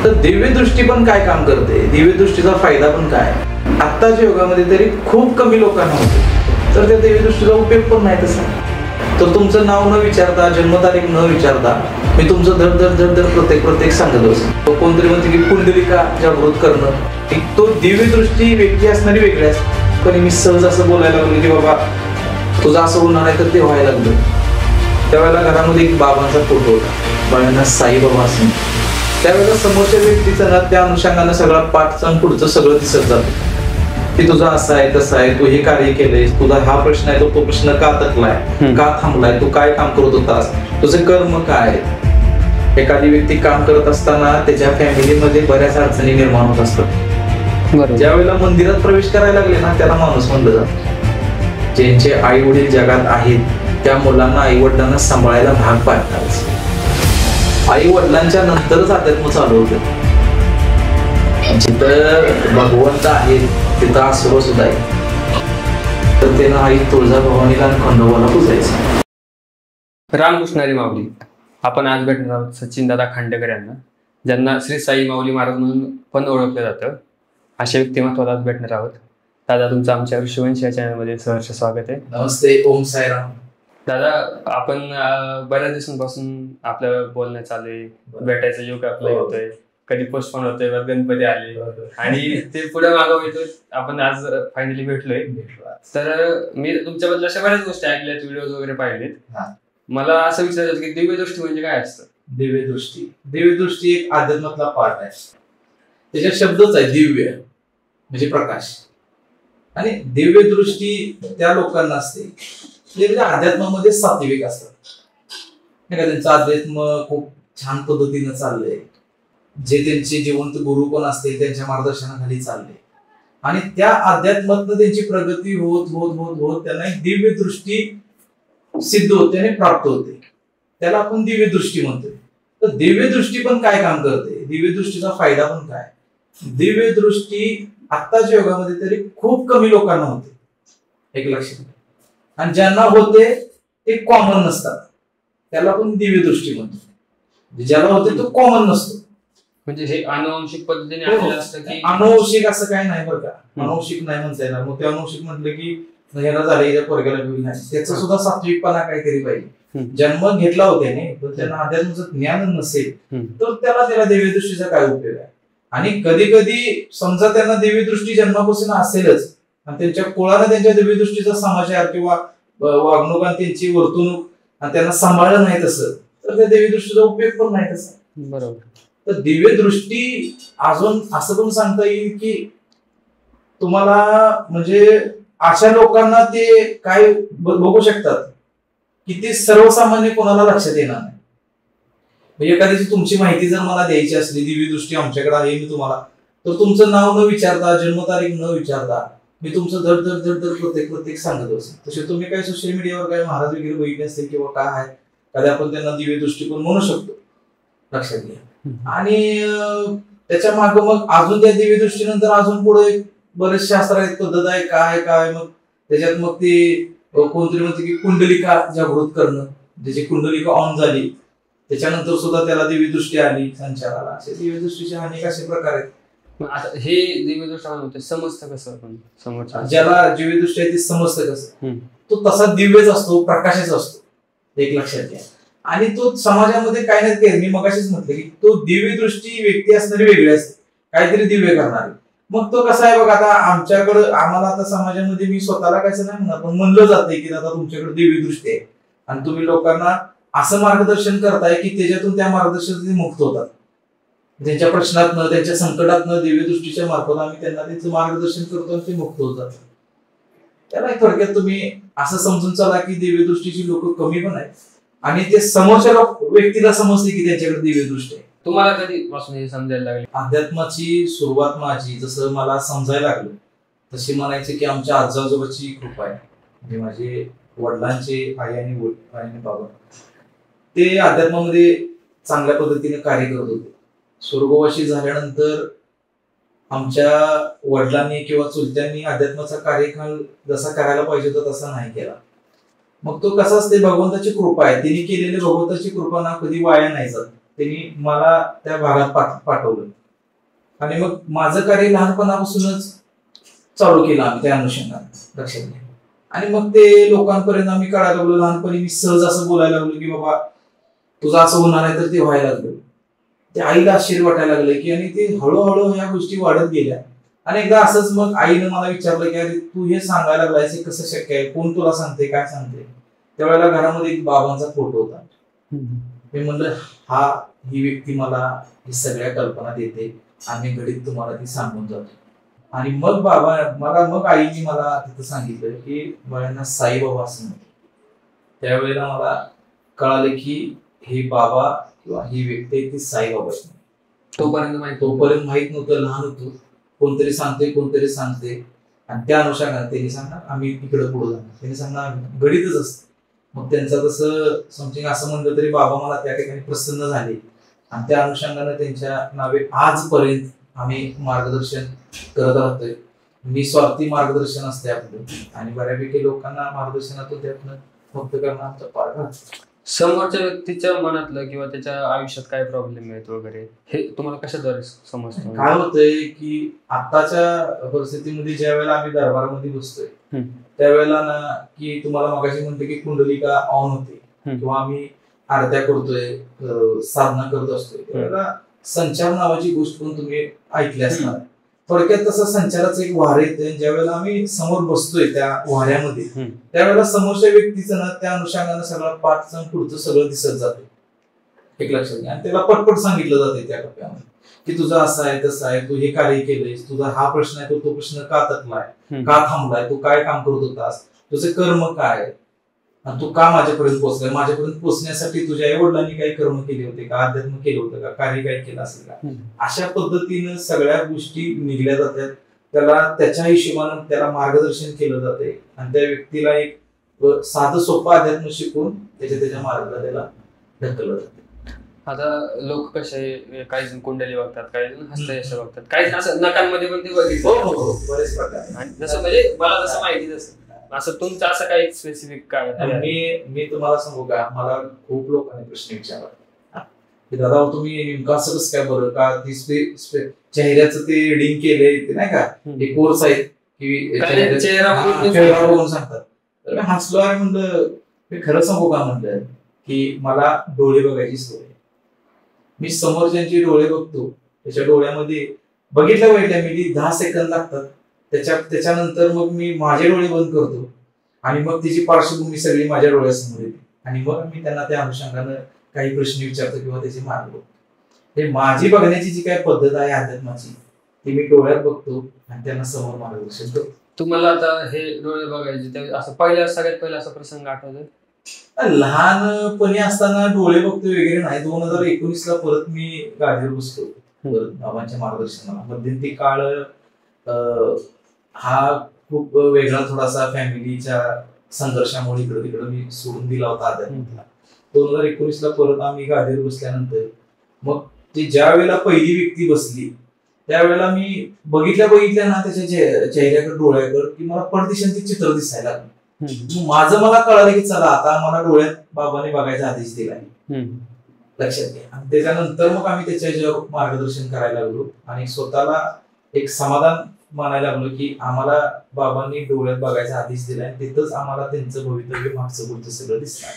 तर दिव्य दृष्टी पण काय काम करते, दिव्य दृष्टीचा फायदा पण काय, आत्ताच्या युगामध्ये तरी खूप कमी लोकांना होते. तर त्या दिव्य दृष्टीचा उपयोग पण नाही तसा. तर तुमचं नाव न विचारता, जन्मतारीख न विचारता मी तुमचं धड धड धड धड प्रत्येक सांगत असतो. कोणतरी म्हणते की कुंडलिका जागृत करणं, तो दिव्य दृष्टी व्यक्ती असणारी वेगळी असते. पण मी सहज असं बोलायला लागलो की बाबा तुझं असं होणार आहे, तर ते व्हायला लागलं. त्यावेळेला घरामध्ये एक बाबांचा फोटो होता, बाळांना साईबाबा असं. त्यावेळेला समोरच्या व्यक्तीचं ना त्या अनुषंगानं सगळा पाठचं पुढचं सगळं दिसत जातं की तुझं असं आहे तसं आहे, तू हे कार्य केलंयस, तुझा हा प्रश्न आहे, तो प्रश्न का तकलाय, का थांबलाय, तू काय काम करत होतास, तुझे कर्म काय. एखादी व्यक्ती काम करत असताना त्याच्या फॅमिलीमध्ये बऱ्याच अडचणी निर्माण होत असतात. ज्या वेळेला मंदिरात प्रवेश करायला लागले ना त्याला माणूस म्हणलं जातं. ज्यांचे आई वडील जगात आहेत त्या मुलांना आई वडिलांना सांभाळायला भाग पाडतात. आई वडिलांच्या नंतरच अध्यात्म चालू होतं. जिथं भगवंत आहे तिथं आसुर सुद्धा आहे. तर त्यानं आई तुळजाभवानीला आणि खंडोबाला पूजायचं. रामकृष्णारी माऊली. आपण आज भेटणार आहोत सचिन दादा खांडेकर यांना, ज्यांना श्री साई माऊली महाराज म्हणून पण ओळखलं जातं. अशा व्यक्तिमत्वाला आज भेटणार आहोत. दादा तुमचं आमच्या ऋषिवंश या चॅनलमध्ये सहर्ष स्वागत आहे. नमस्ते, ओम साईराम. दादा आपण बऱ्याच दिवसांपासून आपलं बोलणं चालू आहे, भेटायचा योग आपला होतोय, कधी पोस्टपोन होतोय, गणपती आले आणि ते पुढे मागं येतोय. आपण आज फायनली भेटलोय. तर मी तुमच्याबद्दल अशा बऱ्याच गोष्टी ऐकल्यात, व्हिडिओ वगैरे पाहिलेत. मला असं विचारायचं की दिव्य दृष्टी म्हणजे काय असतं? दिव्य दृष्टी एक अध्यात्मातला पार्ट आहे. त्याच्यात शब्दच आहे दिव्य म्हणजे प्रकाश. आणि दिव्य दृष्टी त्या लोकांना असते जे म्हणजे अध्यात्मामध्ये सात्विक असतात. नाही का, त्यांचं अध्यात्म खूप छान पद्धतीनं चाललंय, जे त्यांचे जिवंत गुरु पण असतील त्यांच्या मार्गदर्शनाखाली चालले आणि त्या अध्यात्मातनं त्यांची प्रगती होत होत होत होत त्यांना एक दिव्य दृष्टी सिद्ध होते आणि प्राप्त होते. त्याला आपण दिव्य दृष्टी म्हणतोय. तर दिव्य दृष्टी पण काय काम करते, दिव्य दृष्टीचा फायदा पण काय. दिव्य दृष्टी आत्ताच्या युगामध्ये तरी खूप कमी लोकांना होते, एक लक्षात. आणि ज्यांना होते ते कॉमन नसतात, त्याला आपण दिव्य दृष्टी म्हणतो. ज्याला होते तो कॉमन नसतो. म्हणजे हे अनुवंशिक पद्धतीने आलेलं असतं की अनुवंशिक असं काय नाही बरं का. अनुवंशिक नाही म्हणता येणार. मग ते अनुवंशिक म्हटलं की ह्याला झालं, या पोरग्याला घेऊन नाही. त्याचा सुद्धा सात्विकपणा काहीतरी पाहिजे. जन्म घेतला होता त्याने, पण त्यांना अध्यात्माचं ज्ञान नसेल तर त्याला दिव्य दृष्टीचा काय उपयोग आहे. आणि कधी कधी समजा त्यांना दिव्य दृष्टी जन्मापासून असेलच आणि त्यांच्या कुळानं त्यांच्या दिव्य दृष्टीचा समाचार किंवा वागणूक आणि त्यांची वर्तणूक आणि त्यांना सांभाळलं नाही तसं, तर त्या दिव्य दृष्टीचा उपयोग पण नाही तसा. बरोबर. तर दिव्य दृष्टी अजून असं पण सांगता येईल की तुम्हाला म्हणजे अशा लोकांना ते काय बघू शकतात की ते सर्वसामान्य कोणाला लक्षात येणार नाही. म्हणजे एखाद्याची तुमची माहिती जर मला द्यायची असली, दिव्य दृष्टी आमच्याकडे आहे मी तुम्हाला, तर तुमचं नाव न विचारता, जन्मतारीख न विचारता मी तुमचं धड धड धड धड प्रत्येक सांगत असेल. तसे तुम्ही काय सोशल मीडियावर काय महाराज वगैरे बघितले असतील किंवा काय आहे, कधी आपण त्यांना दिव्य दृष्टी पण म्हणू शकतो, लक्षात घ्या. आणि त्याच्या मागे मग अजून त्या दिव्य दृष्टीनंतर अजून पुढे बरेच शास्त्र आहेत, पद्धत आहे, काय मग त्याच्यात मग ते कोणतरी म्हणते की कुंडलिका जागृत करणं. ज्याची कुंडलिका ऑन झाली त्याच्यानंतर सुद्धा त्याला दिव्य दृष्टी आली संचाराला. असे दिव्य दृष्टीचे अनेक असे प्रकार आहेत. आता हे दिव्य दृष्टी समजतं कसं आपण समोरच्या ज्याला दिव्य दृष्टी आहे ते समजतं कसं, तो तसा दिव्यच असतो, प्रकाशच असतो, एक लक्षात घ्या. आणि तो समाजामध्ये काय नाही ते मी मगाशीच म्हटलं की तो दिव्य दृष्टी व्यक्ती असणारी वेगळी असते, काहीतरी दिव्य करणारी. मग तो कसा आहे बघा, आता आमच्याकडं आम्हाला आता समाजामध्ये मी स्वतःला कायचं नाही म्हणणार, पण म्हणलं जातंय की आता तुमच्याकडे दिव्य दृष्टी आहे आणि तुम्ही लोकांना असं मार्गदर्शन करताय की त्याच्यातून त्या मार्गदर्शनातून मुक्त होतात. त्यांच्या प्रश्नातनं, त्यांच्या संकटातनं दिव्य दृष्टीच्या मार्फत आम्ही त्यांना त्यांचं मार्गदर्शन करतो आणि ते मुक्त होतात. त्याला थोडक्यात तुम्ही असं समजून चला की दिव्य दृष्टीची लोक कमी पण आहेत आणि ते समोरच्या व्यक्तीला समजते की त्यांच्याकडे दिव्य दृष्टी आहे. तुम्हाला कधीपासून हे समजायला लागले? अध्यात्माची सुरुवात माझी जसं मला समजायला लागलं तशी म्हणायचं की आमच्या आजोबाची कृपा आहे. म्हणजे माझे वडिलांचे आई आणि बाबा ते अध्यात्मामध्ये चांगल्या पद्धतीने कार्य करत होते. स्वर्गवासी झाल्यानंतर आमच्या वडिलांनी किंवा चुलत्यांनी अध्यात्माचा कार्यकाल जसा करायला पाहिजे होता तसा नाही केला. मग तो कसा असते, भगवंताची कृपा आहे, तिने केलेली भगवंताची कृपा ना कधी वाया नाही जात. त्यांनी मला त्या भागात पाठवलं आणि मग माझं कार्य लहानपणापासूनच चालू केलं आम्ही त्या अनुषंगाने, लक्षात घ्या. आणि मग ते लोकांपर्यंत आम्ही कळायला लागलो. लहानपणी मी सहज असं बोलायला लागलो की बाबा तुझं असं होणार आहे, तर ते व्हायला लागलं. ते आईला आश्चर्य वाटायला लागलं की, आणि ते हळूहळू ह्या गोष्टी वाढत गेल्या. आणि एकदा असंच मग आईनं मला विचारलं की अरे तू हे सांगायला लागलायस, हे कसं शक्य आहे, कोण तुला सांगते, काय सांगते. त्यावेळेला घरामध्ये एक बाबांचा फोटो होता. मी म्हणलं ही व्यक्ती मला ही सगळ्या कल्पना देते आणि घडीत तुम्हाला ती सांगून जातो. आणि मग मग आईने मला तिथं सांगितलं की बाळांना साईबाबा असं म्हणतात. त्यावेळेला मला कळालं की हे बाबा किंवा ही व्यक्ती आहे ती साईबाबा. तोपर्यंत माहित नव्हतं, लहान होतो. कोणतरी सांगते आणि त्या अनुषंगाने त्यांनी सांगणार आम्ही इकडे पुढे जाणार, त्यांनी सांगणार गणितच असतं. मग त्यांचं तसं समथिंग असं म्हणलं तरी बाबा मला त्या ठिकाणी प्रसन्न झाले आणि त्या अनुषंगाने त्यांच्या नावे आजपर्यंत आम्ही मार्गदर्शन करत राहतोय. निस्वार्थी मार्गदर्शन असते आपलं आणि बऱ्यापैकी लोकांना मार्गदर्शनातून त्यातनं मुक्त करणं आमचा पार्ट राहतो. समोरच्या व्यक्तीच्या मनातलं किंवा त्याच्या आयुष्यात काय प्रॉब्लेम आहेत वगैरे हे तुम्हाला कशाद्वारे समजतं? काय होतंय की आताच्या परिस्थितीमध्ये ज्या वेळेला आम्ही दरबारामध्ये बसतोय त्यावेळेला ना की तुम्हाला मगाशी म्हणते की कुंडलिका ऑन होते किंवा आम्ही आरत्या करतोय, साधना करत असतोय, त्यावेळेला संचार नावाची गोष्ट पण तुम्ही ऐकली असणार. थोडक्यात तसं संचाराचं एक वार येते. ज्या वेळेला आम्ही समोर बसतोय त्या वाऱ्यामध्ये त्यावेळेला समोरच्या व्यक्तीचं ना त्या अनुषंगानं सगळं पाठचं पुढचं सगळं दिसत जाते, एक लक्षात घ्या. आणि त्याला पटपट सांगितलं जाते त्या टप्प्यामध्ये की तुझं असं आहे तसं आहे, तू हे कार्य केलंयस, तुझा हा प्रश्न आहे, तो प्रश्न का तटलाय, का थांबलाय, तू काय काम करत होतास, तुझे कर्म काय, तू का माझ्यापर्यंत पोहोचलाय, माझ्यापर्यंत पोहोचण्यासाठी तुझ्या आई वडिलांनी काही कर्म केले होते का, अध्यात्म केलं होतं का, कार्य काय केलं असेल का. अशा पद्धतीनं सगळ्या गोष्टी निघल्या जातात. त्याला त्याच्या हिशोबानं त्याला मार्गदर्शन केलं जाते आणि त्या व्यक्तीला एक साधं सोपं अध्यात्म शिकून त्याच्या मार्गाला त्याला ढकललं जाते. आता लोक कसे काही जण कुंडली बघतात, काही जण हस्तयश बघतात, काही जण असं नकांमध्ये पण ते बघितलं बरेच प्रकार. आणि जसं म्हणजे मला जसं माहिती तसं असं तुमचं असं काही स्पेसिफिक काय? मी तुम्हाला सांगू का, मला खूप लोकांनी प्रश्न विचारला की दादा तुम्ही नेमकं असं कसं काय बरं का, ती चेहऱ्याचं ते रिडिंग केलंय ते नाही का, हे कोर्स आहेत की चेहरा बघून सांगतात. तर मी हसलो आणि म्हणलं मी खरं सांगू का, म्हणलं की मला डोळे बघायची सवय. मी समोरच्यांची डोळे बघतो, त्याच्या डोळ्यामध्ये बघितल्या मी 10 सेकंद लागतात. त्याच्यानंतर मग मी माझे डोळे बंद करतो आणि मग तिची पार्श्वभूमी सगळी माझ्या डोळ्यासमोर येते आणि मग मी त्यांना त्या अनुषंगानं काही प्रश्न विचारतो किंवा त्याचे मार्ग बघतो. हे माझी बघण्याची जी काही पद्धत आहे अध्यात्माची ती मी डोळ्यात बघतो आणि त्यांना समोर मार्गदर्शन करतो. तुम्हाला आता हे डोळे बघायचे असं सगळ्यात पहिला असा प्रसंग आठवतो? लहानपणी असताना डोळे बघतो वगैरे नाही. 2019ला परत मी गाडीवर बसतो बाबांच्या मार्गदर्शनाला. मध्यंतरी काळ हा खूप वेगळा थोडासा फॅमिलीच्या संघर्षामुळे इकडे तिकडे मी सोडून दिला होता अध्यात्माला. 2019ला परत आम्ही गाडीवर बसल्यानंतर मग ती ज्या वेळेला पहिली व्यक्ती बसली त्यावेळेला मी बघितल्या ना त्याच्या चेहऱ्याकडे डोळ्याकडे की मला पडदिशांचे चित्र दिसायला लागलं. मला कळालं की चला आता मला डोळ्यात बाबाने बघायचा आदेश दिला, लक्षात घ्या. आणि त्याच्यानंतर मग आम्ही त्याच्या मार्गदर्शन करायला लागलो आणि स्वतःला एक समाधान मानायला लागलो की आम्हाला बाबांनी डोळ्यात बघायचा आदेश दिलाय, तिथंच आम्हाला त्यांचं भवितव्य मागचं पुढचं सगळं दिसणार.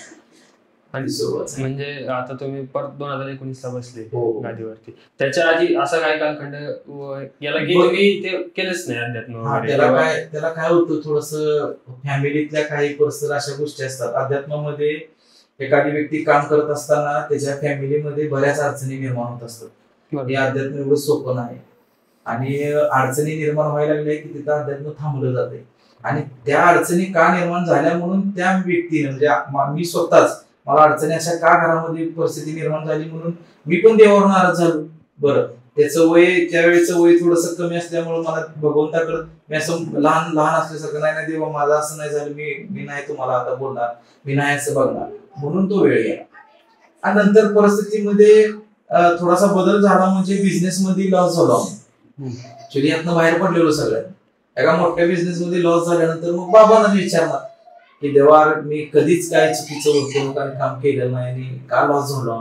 आणि सुरुवात म्हणजे आता तुम्ही परत 2019ला बसले गादीवरती. त्याच्या आधी असा काय कालखंड याला ते केलंच नाही अध्यात्म? त्याला काय होतं, थोडस फॅमिलीतल्या काही पर्सनल अशा गोष्टी असतात. अध्यात्मामध्ये एखादी व्यक्ती काम करत असताना त्याच्या फॅमिलीमध्ये बऱ्याच अडचणी निर्माण होत असतात. हे अध्यात्म एवढं सोपं नाही आणि अडचणी निर्माण व्हायला लागल्या की तिथं अध्यात्म थांबलं जाते. आणि त्या अडचणी का निर्माण झाल्या म्हणून त्या व्यक्तीने म्हणजे मी स्वतःच मला अडचणी अशा का घरामध्ये परिस्थिती निर्माण झाली म्हणून मी पण देवावर नाराज झालो. बरं त्याचं वय त्यावेळेचं वय थोडंसं कमी असल्यामुळे मला भगवंताकडे मी असं लहान असल्यासारखं नाही देवा माझं असं नाही झालं, मी नाही तुम्हाला आता बोलणार, मी नाही असं बघणार म्हणून तो वेळ गेला. आणि नंतर परिस्थितीमध्ये थोडासा बदल झाला म्हणजे बिझनेस मध्ये लॉस झाला. ऍक्च्युली यातनं बाहेर पडलेलो सगळ्यात. एका मोठ्या बिझनेस मध्ये लॉस झाल्यानंतर मग बाबांना विचारणार की देवा मी कधीच काय चुकीचं वर्तणूक आणि काम केलं नाही आणि का लॉस झालो.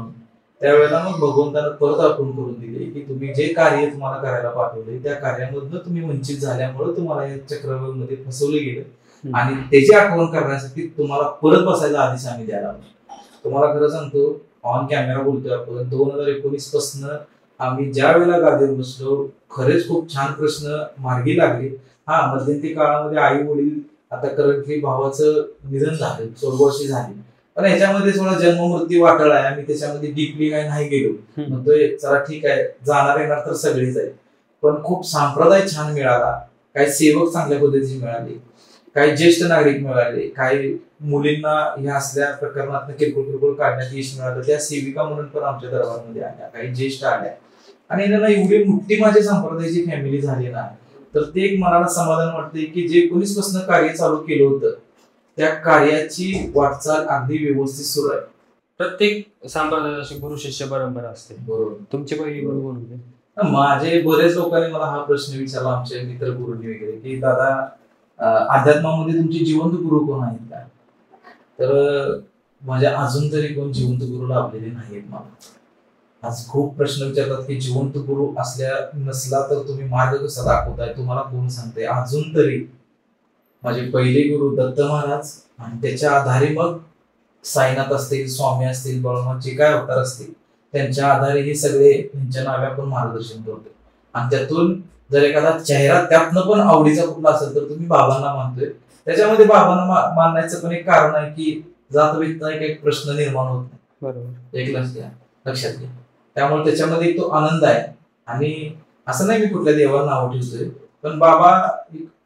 त्यावेळेला मग भगवंतानं परत आठवण करून दिली की तुम्ही जे कार्य तुम्हाला करायला पाठवले त्या कार्यामधनं तुम्ही वंचित झाल्यामुळे तुम्हाला या चक्रव्यूहामध्ये फसवले गेले आणि त्याची आठवण करण्यासाठी तुम्हाला परत बसायचा आदेश आम्ही द्यायला. तुम्हाला खरं सांगतो, ऑन कॅमेरा बोलतोय आपण, 2019 पासून आम्ही ज्या वेळेला गादीवर बसलो खरेच खूप छान प्रश्न मार्गी लागले. हा, मध्यंतरी काळामध्ये आई वडील, आता करंटली भावाचं निधन झालं, स्वर्गवासी झाले, पण याच्यामध्ये थोडा जन्ममृत्यू वाटळ आहे. आम्ही त्याच्यामध्ये डीपली काही नाही गेलो. म्हणतोय चला ठीक आहे, जाणार येणार तर सगळेच आहे, पण खूप संप्रदाय छान मिळाला, काही सेवक चांगल्या पद्धतीचे मिळाले, काही ज्येष्ठ नागरिक मिळाले, काही मुलींना ह्या असल्या प्रकरणात किरकोळ काढण्यात यश मिळालं. त्या सेविका म्हणून पण आमच्या दरबारमध्ये आल्या, काही ज्येष्ठ आल्या आणि त्यांना एवढी मोठी माझ्या संप्रदायाची फॅमिली झाली ना, तर ते एक मनाला समाधान वाटते की जे 19 पासून कार्य चालू केलं होतं त्या कार्याची वाटचाल अगदी व्यवस्थित सुरू आहे. प्रत्येक संप्रदायाची गुरु शिष्य परंपरा असते. बरोबर. तुमचे काही गुरु कोण होते? माझे बरेच लोकांनी मला हा प्रश्न विचारला, आमचे मित्र गुरुनी वगैरे, की दादा अध्यात्मामध्ये तुमचे जिवंत गुरु कोण आहेत का? तर माझ्या अजून तरी कोण जिवंत गुरु लाभलेले नाहीत मला. आज खूप प्रश्न विचारतात की जिवंत गुरु असल्या नसला तर तुम्ही मार्ग कसा दाखवताय, तुम्हाला कोण सांगताय? अजून तरी माझे पहिले गुरु दत्त महाराज आणि त्याच्या आधारे मग साईनाथ असतील, स्वामी असतील, बळवंत, जे काय अवतार असतील त्यांच्या आधारे हे सगळे त्यांच्या नावे आपण मार्गदर्शन करतोय. आणि त्यातून जर एखादा चेहरा त्यातनं पण आवडीचा कुठला असेल तर तुम्ही बाबांना मानतोय. त्याच्यामध्ये बाबांना मानण्याचं पण एक कारण आहे की जातवेदना एक प्रश्न निर्माण होत नाही. बरोबर. एक लक्षात घ्या. त्यामुळे त्याच्यामध्ये एक तो आनंद आहे. आणि असं नाही मी कुठल्या देवाला नाव ठेवतोय, पण बाबा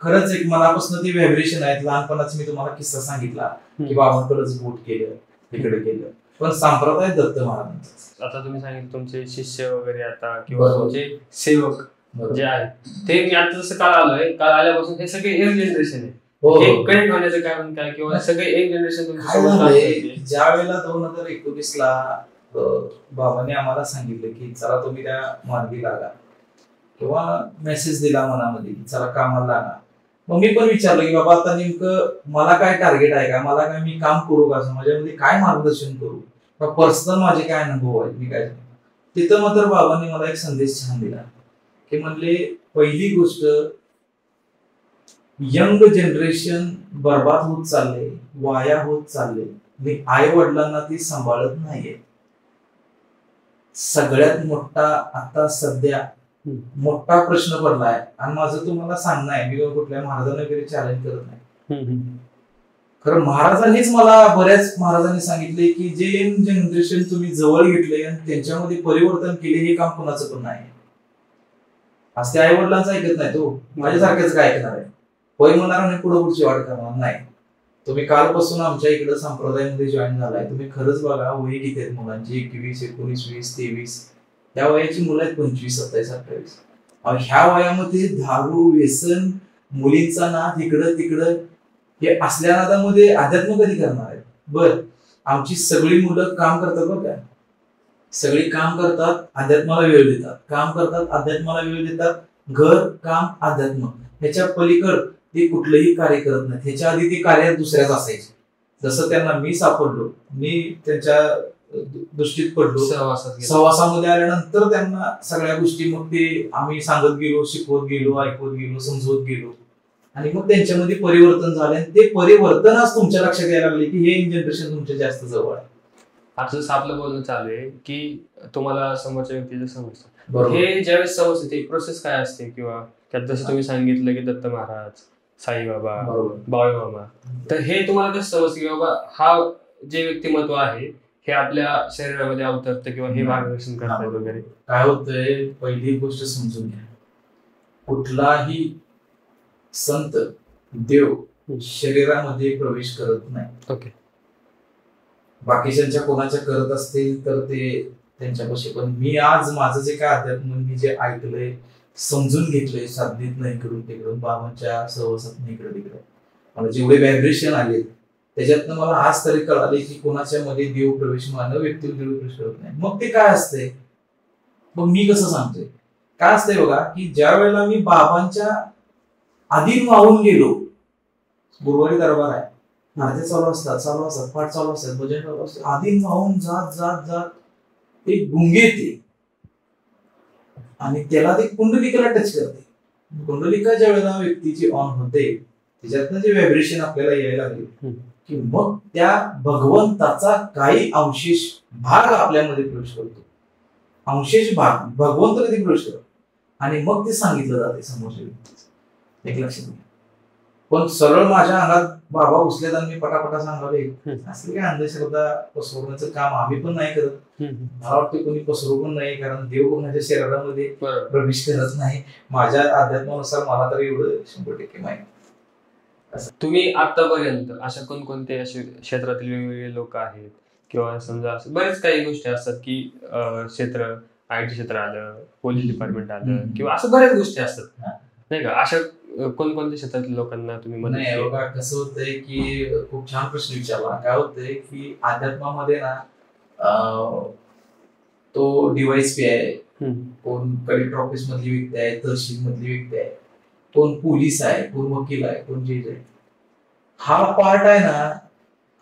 खरंच एक मनापासून ती व्हायब्रेशन आहे. लहानपणाच मी तुम्हाला किस्सा सांगितला की बाबांकडेच बोट केलं, तिकडे केलं, पण संप्रदाय दत्त महाराजांचा. आता तुम्ही सांगितलं तुमचे शिष्य वगैरे आता किंवा तुमचे सेवक जे आहेत ते, मी आता जसं काल आलोय, काल आल्यापासून हे सगळे एक जनरेशन आहे. कनेक्ट होण्याचं कारण काय, किंवा सगळे एक जनरेशन? ज्या वेळेला 2019 ला बाबांनी आम्हाला सांगितलं की चला तुम्ही त्या मार्गी लागा, किंवा मेसेज दिला मनामध्ये की चला कामाला लागा, मग मी पण विचारलं की बाबा आता नेमकं मला काय टार्गेट आहे का, मला काय, मी काम करू का, समाजामध्ये काय मार्गदर्शन करू, पर्सनल माझे काय अनुभव आहेत, मी काय. तिथं मात्र बाबांनी मला एक संदेश छान दिला की म्हणले, पहिली गोष्ट, यंग जनरेशन बर्बाद होत चालले, वाया होत चालले, आई वडिलांना ती सांभाळत नाहीये. सगळ्यात मोठा आता सध्या मोठा प्रश्न पडलाय. आणि माझं तुम्हाला सांगणं आहे, मी कुठल्या महाराजांना वगैरे चॅलेंज करत नाही. खरं महाराजांनीच मला, बऱ्याच महाराजांनी सांगितले की जे यंग जनरेशन तुम्ही जवळ घेतले आणि त्यांच्यामध्ये परिवर्तन केले, हे काम कोणाचं पण नाही. आज ते आई वडिलांचं ऐकत नाही, तो माझ्यासारख्याच काय ऐकणार आहे, होय म्हणणार आणि पुढची वाट करणार नाही. तुम्ही कालपासून आमच्या इकडे संप्रदायामध्ये जॉईन झालाय, तुम्ही खरंच बघा वय किती आहेत मुलांची, 21, 19, 20, 23, या वयाची मुलं आहेत 25, 27, 28. ह्या वयामध्ये दारू, व्यसन, मुलींचा नाद इकडं तिकडं, हे असल्या नादामध्ये अध्यात्म कधी करणार आहेत? बर, आमची सगळी मुलं काम करतात बघा, सगळी काम करतात, अध्यात्माला वेळ देतात, काम करतात, अध्यात्माला वेळ देतात, घर, काम, अध्यात्म, ह्याच्या पलीकड ते कुठलंही कार्य करत नाही. ह्याच्या आधी ते कार्य दुसऱ्याच असायचे. जसं त्यांना मी सापडलो, मी त्यांच्या दृष्टीत पडलो, सहवासामध्ये आल्यानंतर त्यांना सगळ्या गोष्टी मग ते आम्ही सांगत गेलो, शिकवत गेलो, ऐकवत गेलो, समजवत गेलो, आणि मग त्यांच्यामध्ये परिवर्तन झाले. आणि ते परिवर्तन आज तुमच्या लक्षात यायला लागले की हे जनरेशन तुमच्या जास्त जवळ आहे. आता जसं आपलं बोलणं चालू आहे की तुम्हाला समोरच्या व्यक्तीचं समजतं, हे ज्यावेळेस समजतं ते प्रोसेस काय असते, किंवा त्यात जसं तुम्ही सांगितलं की दत्त महाराज, साईबाबा, बाळू मामा, तर हे तुम्हाला कसं समजतं की बाबा हा जे व्यक्तिमत्व आहे हे आपल्या शरीरामध्ये अवतरतं किंवा हे मार्गदर्शन करतात वगैरे? काय होतंय, पहिली गोष्ट समजून घ्या, कुठलाही संत देव शरीरामध्ये प्रवेश करत नाही. ओके. बाकीच्या कोणाच्या करत असतील तर ते त्यांच्यापाशी, पण मी आज माझं जे काय अध्यात्म मी जे ऐकलंय, समजून घेतलंय, साधनेत नाही, इकडून तिकडून, बाबांच्या सहवासात इकडे तिकडे, मला जेवढे व्हायब्रेशन आले त्याच्यातनं मला आज तरी कळाले की कोणाच्या मध्ये देव प्रवेश, मानव व्यक्ती देव प्रवेश करत नाही. मग ते काय असते, मग मी कसं सांगतोय, काय असतंय बघा, की ज्या वेळेला मी बाबांच्या आधी वाहून गेलो, गुरुवारी दरबार आहे, आरती चालू असतात, पाठ चालू असतात, भजन चालू असतात, आधी वाहून जात जात जात ते गुंगे येते आणि त्याला ते कुंडलिकाला टच करते. कुंडलिका ज्या वेळेला व्यक्तीची ऑन होते त्याच्यातनं जे व्हायब्रेशन आपल्याला यायला लागले की मग त्या भगवंताचा काही अंशेष भाग आपल्यामध्ये प्रवेश करतो. अंशेष भाग भगवंत कधी प्रवेश करतो आणि मग ते सांगितलं जाते समोरच्या व्यक्तीचं. एक लक्षात घ्या. पण सरळ माझ्या अंगात बाबा घुसल्यात आणि मी पटापटा सांगावे असं काही अंधश्रद्धा पसरवण्याचं काम आम्ही पण नाही करत. मला वाटतं कोणी पसरवू पण नाही, कारण देव कोणाच्या शरीरामध्ये प्रवेश करत नाही. माझ्या अध्यात्मानुसार मला तर एवढं 100% माहिती. तुम्ही आतापर्यंत अशा कोणकोणते असे क्षेत्रातील वेगवेगळे लोक आहेत किंवा समजा बरेच काही गोष्टी असतात की क्षेत्र IT क्षेत्र आलं, पोलीस डिपार्टमेंट आलं किंवा असं बऱ्याच गोष्टी असतात नाही का, अशा कोणकोणत्या क्षेत्रातील लोकांना तुम्ही नाही बघा कसं होतंय की खूप छान प्रश्न विचारला. काय होतंय की अध्यात्मामध्ये ना तो DYSP आहे, कोण कलेक्टर ऑफिस मधली व्यक्ती आहे, तहसील मधली व्यक्ती आहे, कोण पोलीस आहे, कोण वकील आहे, कोण जज आहे. हा पार्ट आहे ना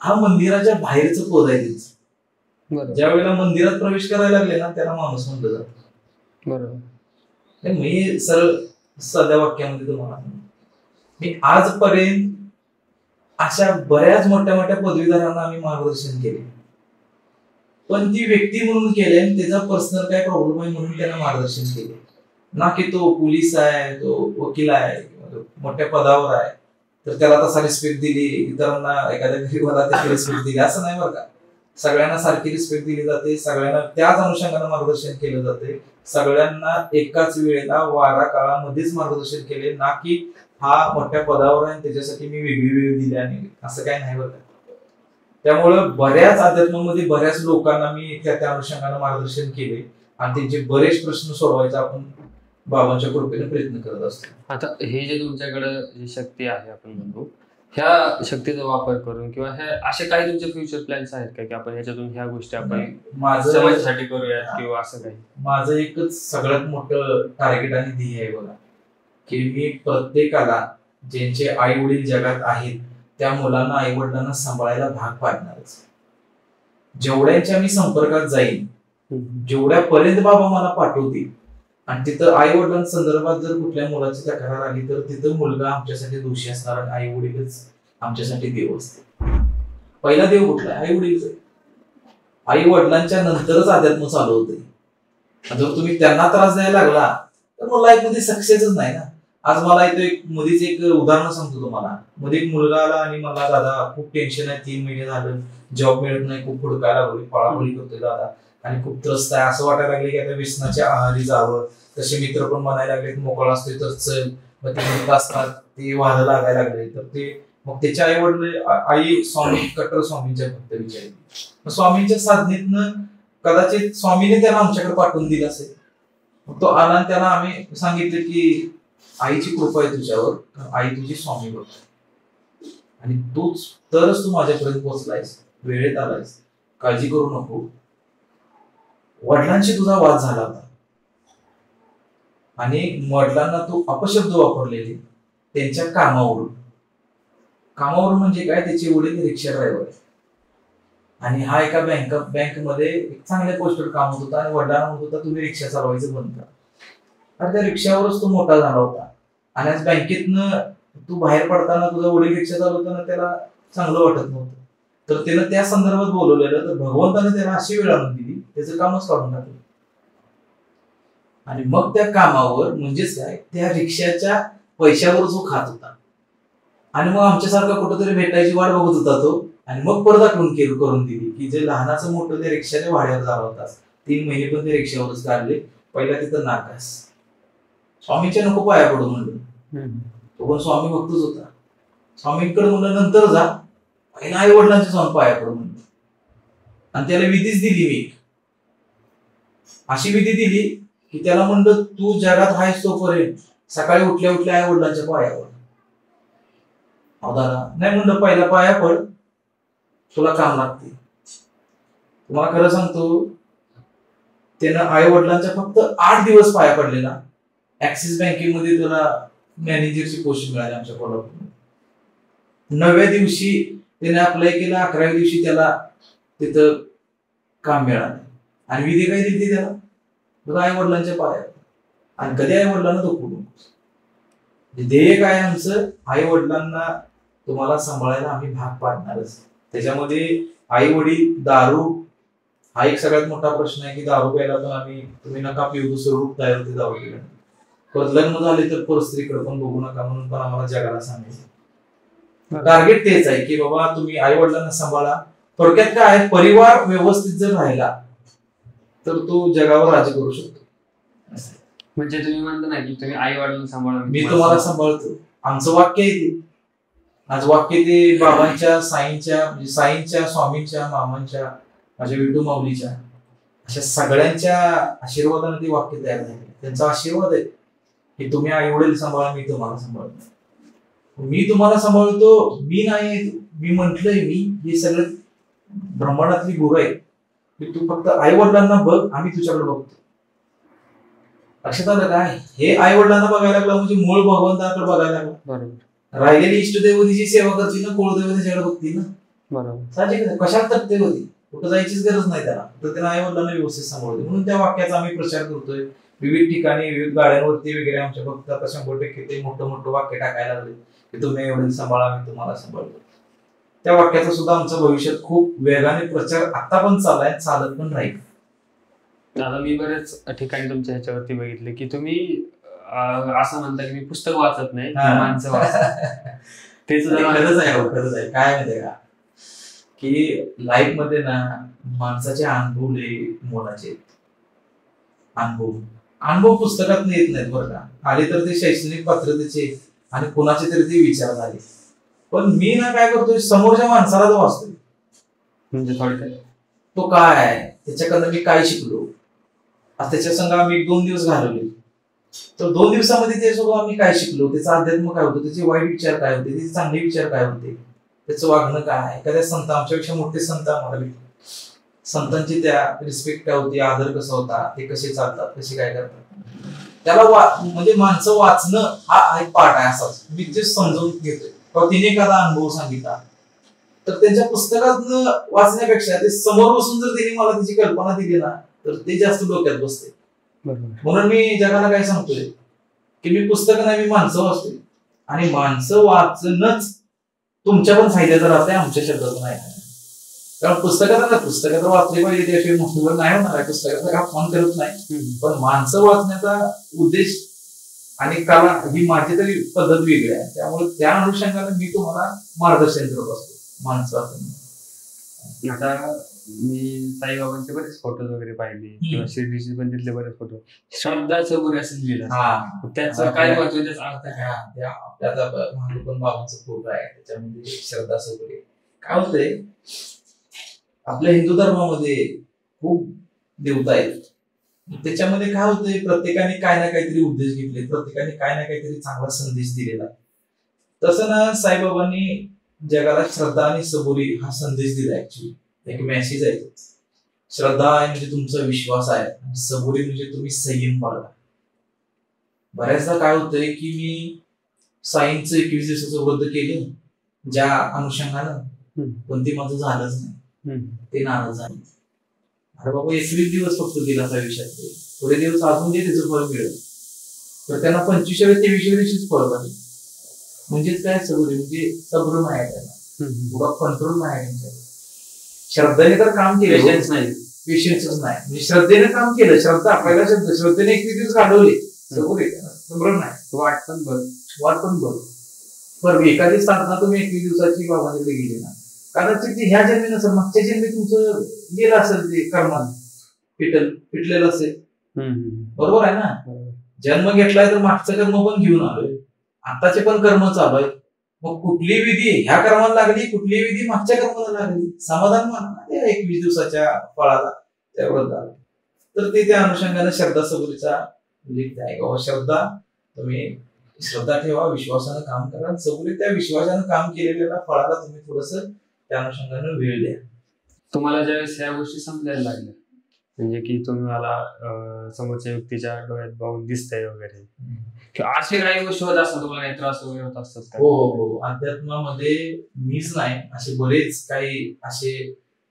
हा मंदिराच्या बाहेरचं पद आहे त्यांचं. ज्या वेळेला मंदिरात प्रवेश करायला लागले ना त्याला माणूस म्हणलं जातं. बरोबर. मी सरळ साध्या वाक्यामध्ये तुम्हाला मी आजपर्यंत अशा बऱ्याच मोठ्या मोठ्या पदवीधरांना आम्ही मार्गदर्शन केले, पण ती व्यक्ती म्हणून केले आणि त्याचा पर्सनल काय प्रॉब्लेम आहे म्हणून त्यांना मार्गदर्शन केले, ना की तो पोलीस आहे, तो वकील आहे, मोठ्या पदावर आहे तर त्याला तसा रिस्पेक्ट दिली, इतरांना एखाद्या गरीबाला त्याची रिस्पेक्ट दिली असं नाही बरं का. सगळ्यांना सारखी रिस्पेक्ट दिली जाते, सगळ्यांना त्याच अनुषंगाने मार्गदर्शन केलं जाते, सगळ्यांना एकाच वेळेला वारा काळामध्येच मार्गदर्शन केले, ना की हा मोठ्या पदावर आहे त्याच्यासाठी मी वेगळी वेगळी दिली आणि असं काही नाही बरं का. त्यामुळं बऱ्याच अध्यात्मामध्ये बऱ्याच लोकांना मी त्या अनुषंगाने मार्गदर्शन केले आणि त्यांचे बरेच प्रश्न सोडवायचा आपण बाबांच्या कृपेने प्रयत्न करत असतो. आता हे जे तुमच्याकडे जी शक्ती आहे आपण म्हणतो ह्या शक्तीचा वापर करून किंवा ह्या असे काही तुमचे फ्युचर प्लॅन्स आहेत का की आपण ह्याच्यातून ह्या गोष्टी आपण समाजासाठी करूयात किंवा असं काही? माझं एकच सगळ्यात मोठं टार्गेट आणि ध्येय आहे बघा की मी प्रत्येकाला ज्यांचे आई वडील जगात आहेत त्या मुलांना आई वडिलांना सांभाळायला भाग पाडणारच. जेवढ्यांच्या मी संपर्कात जाईन, जेवढ्यापर्यंत बाबा मला पाठवतील आणि तिथं आई वडिलांसंदर्भात जर कुठल्या मुलाची तक्रार आली तर तिथं मुलगा आमच्यासाठी दोषी असणार आणि आई वडीलच आमच्यासाठी देव असते. पहिला देव कुठला आहे? आई वडील. आई वडिलांच्या नंतरच अध्यात्म चालू होते. जर तुम्ही त्यांना त्रास द्यायला लागला तर मग लाईफ मध्ये सक्सेसच नाही ना. आज मला इथं मध्येच एक उदाहरण सांगतो तुम्हाला. मध्ये एक मुलगा आला आणि मला दादा खूप टेन्शन आहे, 3 महिने झालं जॉब मिळत नाही, खूप हुडकायला लागलोय, पळापळी करतोय दादा आणि खूप त्रस्त आहे, असं वाटायला लागले की आता व्यसनाच्या आहारी जावं. तसे मित्र पण म्हणायला लागले मोकळा असतोय तर चल, मग ते मित्र असतात ते वाद लागायला लागले तर ते मग त्याच्या आई वडील आई स्वामी कट्टर स्वामींच्या भक्त विचारली. मग स्वामींच्या साधनेतनं कदाचित स्वामीने त्याला आमच्याकडे पाठवून दिलं असेल. मग तो आला आणि त्याला आम्ही सांगितलं की आईची कृपा आहे तुझ्यावर, आई तुझी स्वामी बघ आणि तूच तरच तू माझ्यापर्यंत पोहोचलायस, वेळेत आलायस, काळजी करू नको. वडिलांशी तुझा वाद झाला होता आणि वडिलांना तू अपशब्द वापरलेले त्यांच्या कामावरून म्हणजे काय, त्याचे वडील रिक्षा ड्रायव्हर आहे आणि हा एका बँकमध्ये एक चांगल्या पोस्टवर काम होत होता आणि वडिलांना म्हणत होता तुम्ही रिक्षा चालवायचं बंद करा. आणि त्या रिक्षावरच तो मोठा झाला होता आणि आज बँकेतनं तू बाहेर पडताना तुझा वडील रिक्षा चालवताना त्याला चांगलं वाटत नव्हतं तर त्यानं त्या संदर्भात बोलवलेलं तर भगवंताने त्याला अशी वेळ आणून दिली त्याचं कामच काढून टाकलं. आणि मग त्या कामावर म्हणजेच काय त्या रिक्षाच्या पैशावर जो खात होता आणि मग आमच्यासारखा कुठंतरी भेटायची वाट बघत होता तो आणि मग परत आठवण करून दिली की जे लहानाचं मोठं त्या रिक्षाच्या भाड्यावर झाला होता 3 महिने पण ते रिक्षावरच काढले. पहिला तिथं नाकास स्वामीच्या नको पाया पडू म्हणलं. तो पण स्वामी भक्तच होता. स्वामींकडे म्हणलं नंतर जा, पहिला आई वडिलांच्या स्वामी पाया पडू म्हणलं आणि त्याला विधीच दिली. मी अशी विधी दिली की त्याला म्हणलं तू जगात आहेस तोपर्यंत सकाळी उठल्या उठल्या आई वडिलांच्या पायावर नाही म्हणलं पहिला पाया पड, तुला काम लागते. तुम्हाला खरं सांगतो त्यानं आई वडिलांच्या फक्त 8 दिवस पाया पडलेला. ऍक्सिस बँकेमध्ये त्याला मॅनेजरची पोस्ट मिळाली आमच्या कोल्हापूरमध्ये. 9व्या दिवशी त्याने अप्लाय केला, 11व्या दिवशी त्याला तिथं काम मिळालं. आणि विधी काय दिली त्याला, तुला आई वडिलांच्या पायात, आणि कधी आई वडिलांना दुखवू नकोस. ध्येय काय आमचं, आई वडिलांना तुम्हाला सांभाळायला आम्ही भाग पाडणारच. त्याच्यामध्ये आई वडील, दारू हा एक सगळ्यात मोठा प्रश्न आहे की दारू प्यायला पण तुम्ही नका पिऊ, दुसरं रूप तयार होते दारू पिल्याने. परत लग्न झाले तर परस्त्रीकडे पण बघू नका म्हणून पण आम्हाला जगाला सांगायचं. टार्गेट तेच आहे की बाबा तुम्ही आई वडिलांना सांभाळा. थोडक्यात काय आहे, परिवार व्यवस्थित जर राहिला तर तो जगावर राज्य करू शकतो. म्हणजे तुम्ही म्हणता ना की तुम्ही आई वडिलांना सांभाळा, मी तुम्हाला सांभाळतो, आमचं वाक्य आहे ते. आज वाक्य ते बाबांच्या, साईंच्या, स्वामींच्या, मामांच्या, माझ्या विठू माऊलीच्या अशा सगळ्यांच्या आशीर्वादाने ते वाक्य तयार झाले. त्यांचा आशीर्वाद आहे की तुम्ही आई वडील सांभाळा, मी तुम्हाला सांभाळतो. मी तुम्हाला सांभाळतो, मी नाही, मी म्हंटलंय, मी हे सगळं ब्रह्मांडातली गुरु आहे की तू फक्त आई वडिलांना बघ, आम्ही तुझ्याकडे बघतो. लक्षात आलं काय, हे आई वडिलांना बघायला लागला म्हणजे मूळ भगवंताकडे बघायला लागला. बरोबर. राहिलेली इष्टदेवतीची सेवा करतील ना, कुळदेवतेच्याकडे बघतील ना. बरोबर. साहजिक कशात तत्ते होती, कुठं जायचीच गरज नाही त्याला, तर त्याला आई वडिलांना व्यवस्थित सांभाळते. म्हणून त्या वाक्याचा आम्ही प्रचार करतोय. विविध ठिकाणी, विविध गाड्यांवरती वगैरे आमच्या भक्त आता 100% ते मोठं वाक्य टाकायला लागले की तुम्ही आई वडील सांभाळा, मी तुम्हाला सांभाळतो. त्या वाक्याचा सुद्धा आमच्या भविष्यात खूप वेगाने प्रचार आता पण चाललाय, चालत पण राहील. आता मी बरेच ठिकाणी तुमच्या ह्याच्यावरती बघितले की तुम्ही असं म्हणता की मी पुस्तक वाचत नाही, माणसं वाचत. तेच खरंच आहे. काय माहितीये का की लाईफ मध्ये ना माणसाचे अनुभव लय मोलाचे. अनुभव पुस्तकात येत नाहीत बरं का, आले तर ते शैक्षणिक पात्रतेचे आणि कोणाचे तरी ते विचार झाले. पण मी ना काय करतोय, समोरच्या माणसाला तो वाचतोय. म्हणजे थोडक्यात तो काय आहे, त्याच्याकडनं मी काय शिकलो, आज त्याच्या संग आम्ही 1-2 दिवस घालवले, तर 2 दिवसामध्ये त्याच्यासोबत आम्ही काय शिकलो, त्याचा अध्यात्म काय होतं, त्याचे वाईट विचार काय होते, त्याचे चांगले विचार काय होते, त्याचं वागणं काय. एखाद्या संत, आमच्यापेक्षा मोठे संत आम्हाला भेटले, संतांची त्या रिस्पेक्ट काय होती, आदर कसा होता, ते कसे चालतात, कसे काय करतात, त्याला म्हणजे माणसं वाचणं हा एक पाठ आहे. असाच मी ते समजून घेतोय. तिने एखादा अनुभव सांगितला तर त्यांच्या पुस्तकातनं वाचण्यापेक्षा ते समोर बसून जर त्यांनी मला त्याची कल्पना दिली ना तर ते जास्त डोक्यात बसते. म्हणून मी जगाला काय सांगतोय की मी पुस्तक नाही, मी माणसं वाचतोय. आणि माणसं वाचणंच तुमच्या पण फायद्याचं राहतंय, आमच्या शब्दातून नाही. कारण पुस्तकात वाचले पाहिजे, त्याशिवाय मोठीवर नाही होणार आहे. पुस्तकाचा का फोन करत नाही, पण माणसं वाचण्याचा उद्देश आणि कला ही माझी तरी पद्धत वेगळी आहे. त्यामुळे त्या अनुषंगाने मी तुम्हाला मार्गदर्शन करत असतो माणसं वाचणं. आता मी साईबाबांचे बरेच फोटोज वगैरे पाहिले किंवा शिर्डीचे पण तिथले बरेच फोटो, शब्दाचं वगैरे असं लिहिलं, त्याचं काय महत्व, त्याचा अर्थ काय. आपल्याला पण बाबांचा फोटो आहे, त्याच्यामध्ये श्रद्धा वगैरे काय होतंय, आपल्या हिंदू धर्मामध्ये खूप देवता आहेत. त्याच्यामध्ये काय होतंय, प्रत्येकाने काय ना काहीतरी उद्देश घेतले, प्रत्येकाने काय ना काहीतरी चांगला संदेश दिलेला आहे. तसं ना साईबाबांनी जगाला श्रद्धा आणि सबुरी हा संदेश दिला. ऍक्च्युली एक मेसेज आहे. श्रद्धा आहे म्हणजे तुमचा विश्वास आहे, सबुरी म्हणजे तुम्ही संयम पाळला. बऱ्याचदा काय होतंय की मी साईंचं 21 दिवसाचं व्रत केलं ज्या अनुषंगानं, पण ते माझं झालंच नाही, ते नाराज झाले. अरे बाबा 21 दिवस फक्त दिला त्या विषयात, थोडे दिवस अजून जे त्याचं फळ मिळेल, तर त्यांना 25व्या 23व्या दिवशीच फळ पाहिजे. म्हणजेच काय सबुरी, म्हणजे सब्र नाही आहे त्यांना, पुढा कंट्रोल नाही आहे त्यांच्याकडे. श्रद्धेने तर काम केलं, पेशन्सच नाही. म्हणजे श्रद्धेने काम केलं, श्रद्धा पहिला शब्द, श्रद्धेने 21 दिवस घालवले, सबुरी सब्र नाही, वाट पण बघ. बरं एखादी साधना तुम्ही 21 दिवसाची बाबांकडे गेली ना, कदाचित ह्या जन्मी नसेल, मागच्या जन्मी तुमचं गेलं असेल, ते कर्मात पिटलेलं असेल. बरोबर आहे ना, जन्म घेतलाय तर मागचं कर्म पण घेऊन आलोय, आताचे पण कर्म चालू आहेत. मग कुठली विधी ह्या कर्माला लागली, कुठली विधी मागच्या कर्माला लागली, समाधान माना 21 दिवसाच्या फळाला, त्या व्रताला. तर ते त्या अनुषंगाने श्रद्धा सबुरीचा उल्लेख आहे. बाबा श्रद्धा, तुम्ही श्रद्धा ठेवा, विश्वासानं काम करा, सबुरी त्या विश्वासानं काम केलेल्या फळाला तुम्ही थोडस त्या अनुषंगाने वेळ द्या. तुम्हाला ज्यावेळेस ह्या गोष्टी समजायला लागल्या, म्हणजे की तुम्हाला समोरच्या व्यक्तीच्या डोळ्यात बघून दिसतंय वगैरे, असे काही गोष्टी होत असतात, तुम्हाला काही त्रास वगैरे होत असतात का? हो, अध्यात्मामध्ये मीच नाही, असे बरेच काही असे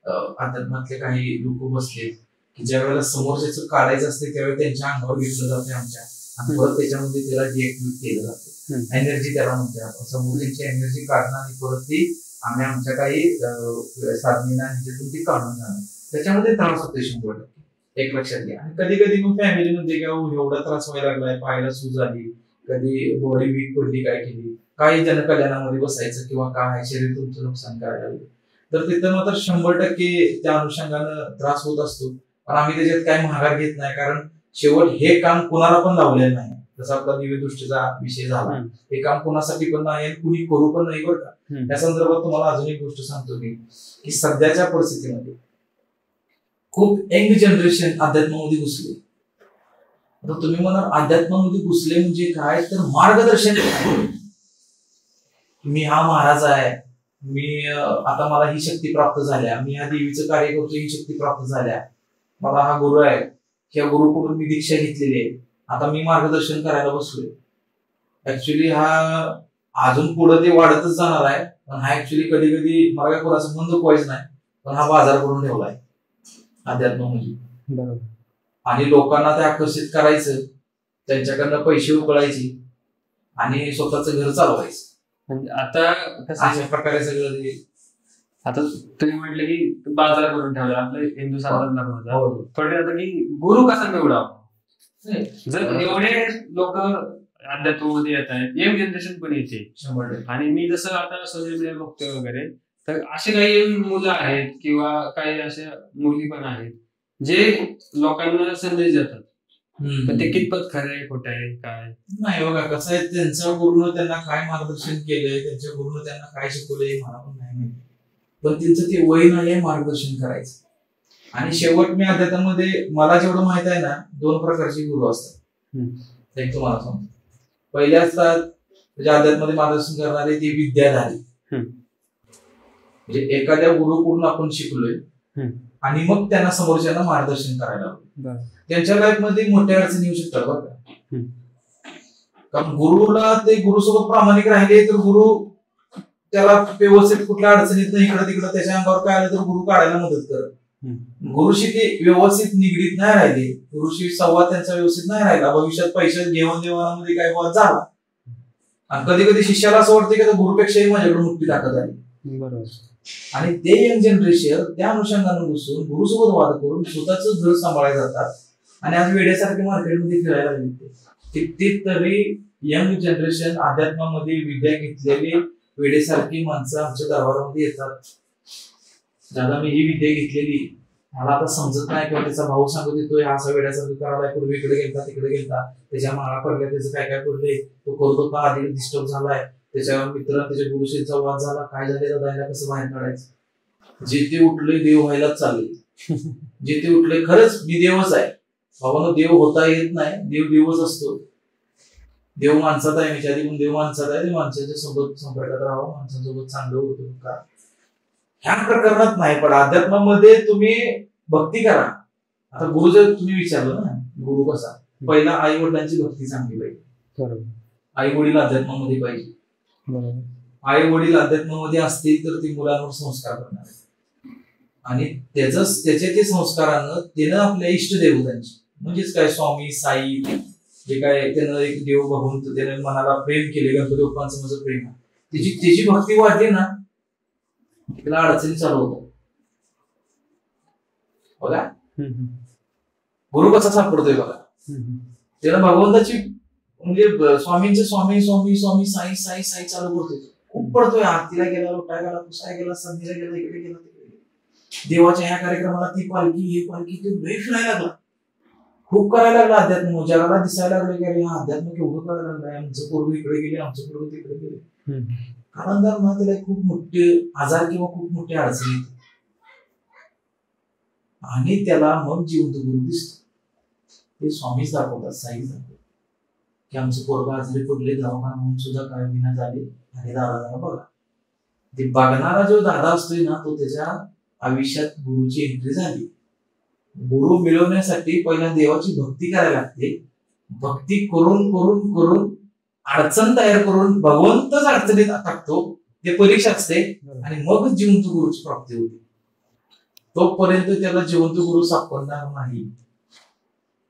अध्यात्मातले काही लोक बसलेत की ज्या वेळेला समोरच्याचं काढायचं असते त्यावेळेला त्यांच्या अंगावर घेतलं जाते आमच्या, आणि परत त्याच्यामध्ये त्याला डिएक्टिव्हेट केलं जातं. एनर्जी त्याला म्हणते आपण, समोरची एनर्जी काढणं आणि परत ती आम्ही आमच्या काही साधनेना ह्याच्यातून ती काढून जाणं, त्याच्यामध्ये त्रास होते 100%. एक लक्षात घ्या. आणि कधी कधी मग फॅमिलीमध्ये एवढा त्रास व्हायला लागलाय, पायाला सूज आली, कधी बॉडी वीक पडली, काय केली, काही जण कल्याणामध्ये बसायचं किंवा काय शरीर तुमचं नुकसान करायला लागलं, तर तिथं मात्र 100% त्या अनुषंगानं त्रास होत असतो. पण आम्ही त्याच्यात काही माघार घेत नाही, कारण शेवट हे काम कोणाला पण लावलेलं नाही. जसा आपला दिव्य दृष्टीचा विषय झाला, हे काम कोणासाठी पण नाही, कुणी करू पण नाही बरं का. त्या संदर्भात तुम्हाला अजून एक गोष्ट सांगतो मी, की सध्याच्या परिस्थितीमध्ये खूप यंग जनरेशन अध्यात्मामध्ये घुसले. आता तुम्ही म्हणा अध्यात्मामध्ये घुसले म्हणजे काय, तर मार्गदर्शन. मी हा महाराज आहे, मी आता मला ही शक्ती प्राप्त झाल्या, मी ह्या देवीचं कार्य करतो, ही शक्ती प्राप्त झाल्या, मला हा गुरु आहे, ह्या गुरुकडून मी दीक्षा घेतलेली आहे, आता मी मार्गदर्शन करायला बसलोय. ऍक्च्युली हा अजून पुढे ते वाढतच जाणार आहे. पण हा ऍक्च्युली कधी कधी मला काय कोणाचा संबंध व्हायच नाही, पण हा बाजार करून ठेवलाय अध्यात्म म्हणजे. आणि लोकांना ते आकर्षित करायचं, त्यांच्याकडनं पैसे उकळायचे आणि स्वतःच घर चालवायचं. म्हणजे आता अशा प्रकारे सगळं ते. आता तुम्ही म्हटलं की बाजार करून ठेवला आपल्या हिंदू समाजाला, थोडे आता की गुरु कसा निवडावा. जर एवढे लोक अध्यात्मामध्ये येत आहेत, यंग जनरेशन पण येते, आणि मी जसं आता सोशल मीडिया बघतोय वगैरे, तर असे काही मुलं आहेत किंवा काही अशा मुली पण आहेत जे लोकांना संदेश देतात, पण ते कितपत खरं आहे खोटं आहे काय नाही. बघा कसं आहे, त्यांच्या गुरुनं त्यांना काय मार्गदर्शन केलंय, त्यांच्या गुरुनं त्यांना काय शिकवलंय मला पण नाही माहिती, पण त्यांचं ते वय नाही आहे मार्गदर्शन करायचं. आणि शेवट मी अध्यात्मामध्ये मला जेवढं माहित आहे ना, 2 प्रकारचे गुरु असतात. एक तुम्हाला सांगतो, पहिले असतात म्हणजे अध्यात्मामध्ये मार्गदर्शन करणारे ते विद्याधारी, म्हणजे एखाद्या गुरुकडून आपण शिकलोय आणि मग त्यांना समोरच्यांना मार्गदर्शन करायला हवं. त्यांच्या लाईफ मध्ये मोठ्या अडचणी येऊ शकतात बरं का. कारण गुरुला ते गुरुसोबत प्रामाणिक राहिले तर गुरु त्याला व्यवस्थित कुठल्या अडचणीत नाही इकडे तिकडे त्याच्या अंगावर काय आलं तर गुरु काढायला मदत करत. गुरुशी ते व्यवस्थित निगडीत नाही राहिले, गुरुशी संवाद त्यांचा व्यवस्थित नाही राहिला, भविष्यात पैसे घेऊन देवानामध्ये काय वाद झाला. आणि कधी कधी शिष्याला असं वाटतं की गुरुपेक्षाही माझ्याकडे मोठी ताकद आहे. बरोबर. आणि ते यंग जनरेशन त्या अनुषंगाने बसून गुरुसोबत वाद करून स्वतःच घर सांभाळायला जातात. आणि आज वेड्यासारखे मार्केटमध्ये फिरायला लागले. कितीतरी यंग जनरेशन अध्यात्मामध्ये विद्या घेतलेली वेडेसारखी माणसं आमच्या दरबारामध्ये येतात. दादा मी ही विद्या घेतलेली, मला आता समजत नाही, किंवा त्याचा भाऊ सांगत येतोय असा वेड्यासारखं करायला, पूर्वी इकडे गेलता तिकडे गेलता, त्याच्या माळा पडल्या, त्याचं काय काय पडलंय, तो करत होता आधी डिस्टर्ब झालाय, त्याच्या मित्र त्याच्या गुरुशींचा वाद झाला, काय झाले दादा कसं बाहेर काढायचं. जे ते उठले देव व्हायलाच चालले, जे ते उठले खरंच मी देवच आहे. बाबांनो देव होता येत नाही, देव देवच असतो. देव माणसात आहे, मी आधी पण देव माणसात आहे, माणसाच्या सोबत संपर्कात राहावं, माणसांसोबत चांगलं होतं का ह्या प्रकरणात नाही. पण अध्यात्मामध्ये तुम्ही भक्ती करा. आता गुरु जर तुम्ही विचारलं ना गुरु कसा, पहिला आई वडिलांची भक्ती चांगली पाहिजे. आई वडील अध्यात्मामध्ये पाहिजे. आई वडील अध्यात्मामध्ये असतील तर ती मुलांवर संस्कार करणार, आणि त्याच्या ते संस्कारानं त्यानं आपल्या इष्ट देवतांची म्हणजेच काय स्वामी साई जे काय त्यानं एक देव भगवंत त्याने मनाला प्रेम केले, गणपती बाप्पांचं माझं प्रेम आहे, त्याची भक्ती वाढली ना त्याला अडचणी चालू होतात. बघा गुरु कसा सापडतोय बघा, त्याला भगवंताची म्हणजे स्वामींचे स्वामी स्वामी स्वामी साई साई साई चालू करतोय. खूप पडतोय, आरतीला गेला, लोटा गेला, पुसाय गेला, संधीला गेला, इकडे गेला तिकडे गेला, देवाच्या ह्या कार्यक्रमाला ती पालखी हे पालखी ते लय फिरायला लागला, खूप करायला लागला. अध्यात्म जगाला दिसायला लागले की अरे हा अध्यात्म केवढं करायला लागलाय, आमचं पूर्व इकडे गेले, आमचं पूर्व तिकडे गेले. कारण त्याला खूप मोठे आजार किंवा खूप मोठ्या अडचणी, आणि त्याला मग जिवंत गुरु दिसतो. ते स्वामीच दाखवतात, साईच दाखवतात की आमचं पोरग आजारी पडले, दवाखाना म्हणून सुद्धा काय विना झाले, आणि दादा बघा. ते बघणारा जो दादा असतोय ना, तो त्याच्या आयुष्यात गुरुची एंट्री झाली. गुरु मिळवण्यासाठी पहिला देवाची भक्ती करायला लागते. भक्ती करून करून करून अडचण तयार करून भगवंतच अडचणीत टाकतो, ते परीक्षा असते, आणि मगच जिवंत गुरुची प्राप्ती होते. तोपर्यंत त्याला जिवंत गुरु सापडणार नाही.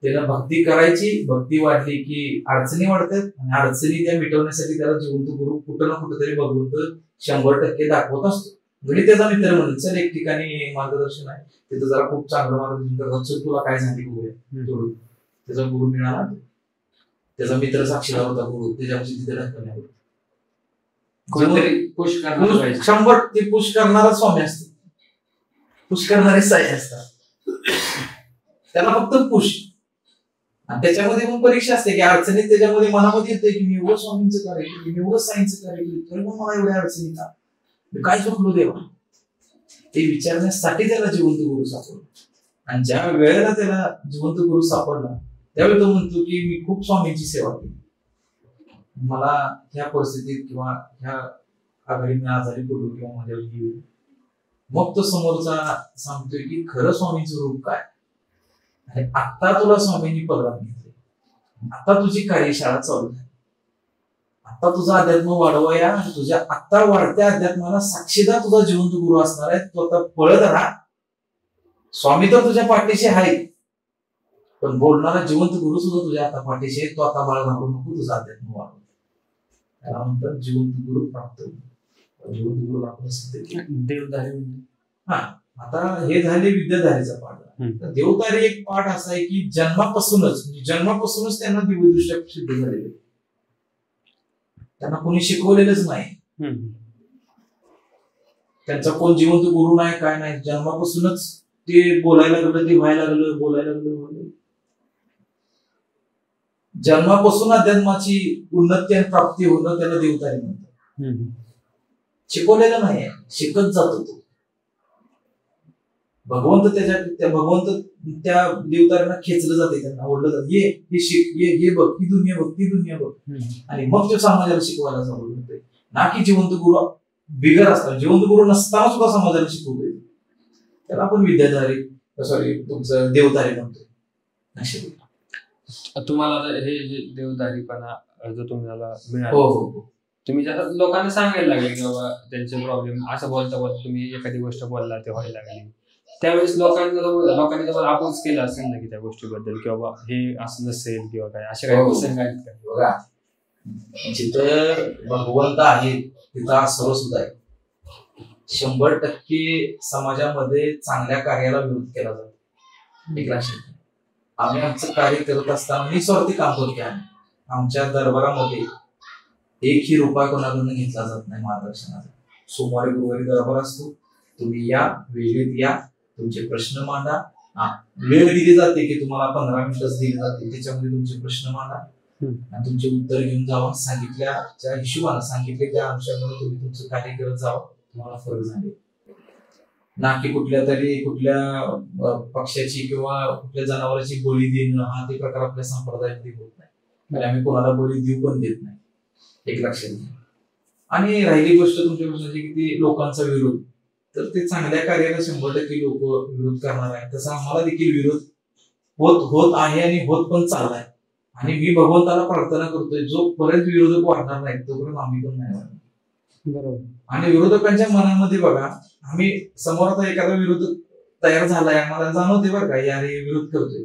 त्याला भक्ती करायची, भक्ती वाढली की अडचणी वाढतात आणि अडचणी त्या मिटवण्यासाठी त्याला जिवंत गुरु कुठं ना कुठेतरी भगवंत 100% दाखवत असतो. म्हणजे त्याचा मित्र म्हणून चल एक ठिकाणी मार्गदर्शन आहे, तिथं जरा खूप चांगलं मार्गदर्शन करतात, चल तुला काय झाली बघूया. त्याचा गुरु मिळाला, त्याचा मित्र साक्षीदार होता गुरु, त्याच्यापाशी तिथे ढकलण्यावर कोणतरी पुश करणार पाहिजे. 100 ते पुश करणारा स्वामी असतो, पुश करणारे साई असतात. त्याला फक्त पुश. आणि त्याच्यामध्ये मग परीक्षा असते की अडचणीत त्याच्यामध्ये मनामध्ये येते की मी एवढं स्वामींचं कार्य केलं, मी एवढं साईंचं कार्य केलं, तरी मग मला एवढ्या अडचणी का, मी काय चुकलो देवा, ते विचारण्यासाठी त्याला जिवंत गुरु सापडला. आणि ज्या वेळेला त्याला जिवंत गुरु सापडला त्यावेळी तो म्हणतो की मी खूप स्वामींची सेवा केली, मला ह्या परिस्थितीत किंवा ह्या आघाडी मी आजारी पडलो किंवा माझ्यावर गेलो. मग तो समोरचा सांगतोय की खरं स्वामींचं रूप काय, आणि आता तुला स्वामींनी पदरात घेतले, आता तुझी कार्यशाळा चालू आहे, आता तुझा अध्यात्म वाढवाया, तुझ्या आता वाढत्या अध्यात्माला साक्षीदार तुझा जिवंत गुरु असणार आहे. तो आता पळत राहा, स्वामी तर तुझ्या पाठीशी आहे, पण बोलणारा जिवंत गुरु सुद्धा तुझ्या आता पाठीशी आहे. तो आता बाळ घालू नको, तुझा अध्यात्म वाढव. त्याला म्हणतात जिवंत गुरु प्राप्त. जिवंत गुरु आपण देवधारी. हा, आता हे झाले विद्याधारीचा पाठ. तर देवधारी एक पाठ असा आहे की जन्मापासूनच त्यांना दिव्यदृष्ट्या सिद्ध झालेले, त्यांना कोणी शिकवलेलंच नाही. त्यांचा कोण जिवंत गुरु नाही, काय नाही, जन्मापासूनच ते बोलायला लागलं, ते व्हायला लागलं, बोलायला लागलं. जन्मापासून अध्यात्माची उन्नती आणि प्राप्ती होणं त्याला देवधारी म्हणतात. शिकवलेलं नाही, शिकत जातो तो. भगवंत त्या देवताऱ्यांना खेचलं जाते, त्यांना ओढलं जातं, ये हे शिक, ये बघ, ही दुनिया बघ, ती दुनिया बघ. आणि मग तो समाजाला शिकवायला चालू करतोय. ना की जिवंत गुरु बिगर असतात, जिवंत गुरु नसताना सुद्धा समाजाला शिकवतोय. त्याला आपण विद्याधारी तुमचं देवधारी म्हणतोय. तुम्हाला हे जे देवधारीपणा जो तुम्हाला मिळाला, हो, तुम्ही लोकांना सांगायला लागले की बाबा त्यांचे प्रॉब्लेम, असं बोलता बोलता तुम्ही एखादी गोष्ट बोलला ते व्हायला लागली, त्यावेळेस लोकांनी तुम्हाला अपोज केलं असेल ना की त्या गोष्टीबद्दल की बाबा हे असं नसेल किंवा काय, असे काही प्रसंग आहेत का? बघा, जिथं भगवंत आहे तिथं सर्व सुद्धा आहे. 100% समाजामध्ये चांगल्या कार्याला विरोध केला जातो. एक लक्षात, आम्ही आमचं कार्य करत असताना निस्वार्थी काम करतो. आमच्या दरबारामध्ये एकही रुपया कोणाकडून घेतला जात नाही मार्गदर्शनाचा. सोमवारी गुरुवारी दरबार असतो, तुम्ही या, वेळेत या, तुमचे प्रश्न मांडा. वेळ दिली जाते की तुम्हाला 15 मिनिटच दिली जाते, त्याच्यामध्ये तुमचे प्रश्न मांडा आणि तुमचे उत्तर घेऊन जावा. सांगितल्याच्या हिशोबाने, सांगितले त्या अनुषंगाने तुम्ही तुमचं कार्य करत जावं, तुम्हाला फरक झाले ना की कुठल्या पक्षाची किंवा कुठल्या जनावरांची बळी देणं हा ते प्रकार आपल्या संप्रदायामध्ये होत नाही. म्हणजे आम्ही कोणाला बळी देऊ पण देत नाही, एक लक्षात घ्या. आणि राहिली गोष्ट तुमच्या प्रश्नाची की ती लोकांचा विरोध, तर ते चांगल्या कार्याला 100% लोक विरोध करणार आहे. तसा आम्हाला देखील विरोध होत आहे आणि होत पण चाललाय. आणि मी भगवंताला प्रार्थना करतोय, जोपर्यंत विरोधक वाढणार नाहीत तोपर्यंत आम्ही पण नाही वाढणार. बरोबर. आणि विरोधकांच्या मनामध्ये बघा, आम्ही समोर आता एखादा विरोधक तयार झालाय, आम्हाला जाणवते बरं का यार हे विरोध करतोय,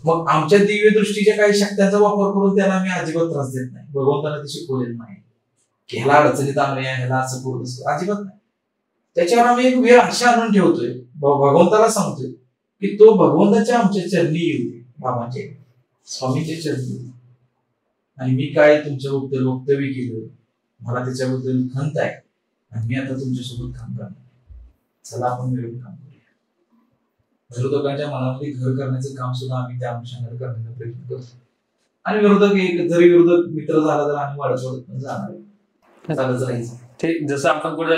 मग आमच्या दिव्य दृष्टीच्या काही शक्त्यांचा वापर करून त्याला आम्ही अजिबात त्रास देत नाही. भगवंताला ते शिकवलेलं नाही की ह्याला अडचणीत आणूया, ह्याला असं करू तसं, अजिबात नाही. त्याच्यावर आम्ही एक वेळ अशा आणून ठेवतोय, भगवंताला सांगतोय की तो भगवंताच्या आमच्या चरणी येऊ, बाबांचे स्वामींच्या चरणी येऊ. आणि मी काय तुमच्याबद्दल वक्तव्य केलं, मला त्याच्याबद्दल खंत आहे आणि मी आता तुमच्यासोबत काम करणार. चला आपण मिळून काम करूया. विरोधकांच्या मनामध्ये घर करण्याचं काम सुद्धा आम्ही त्या अनुषंगाने करण्याचा प्रयत्न करतो. आणि जरी विरोधक मित्र झाला तर आम्ही वाढत पण जाणार आहे, चालत राहायचं. ते जसं आपण पुढे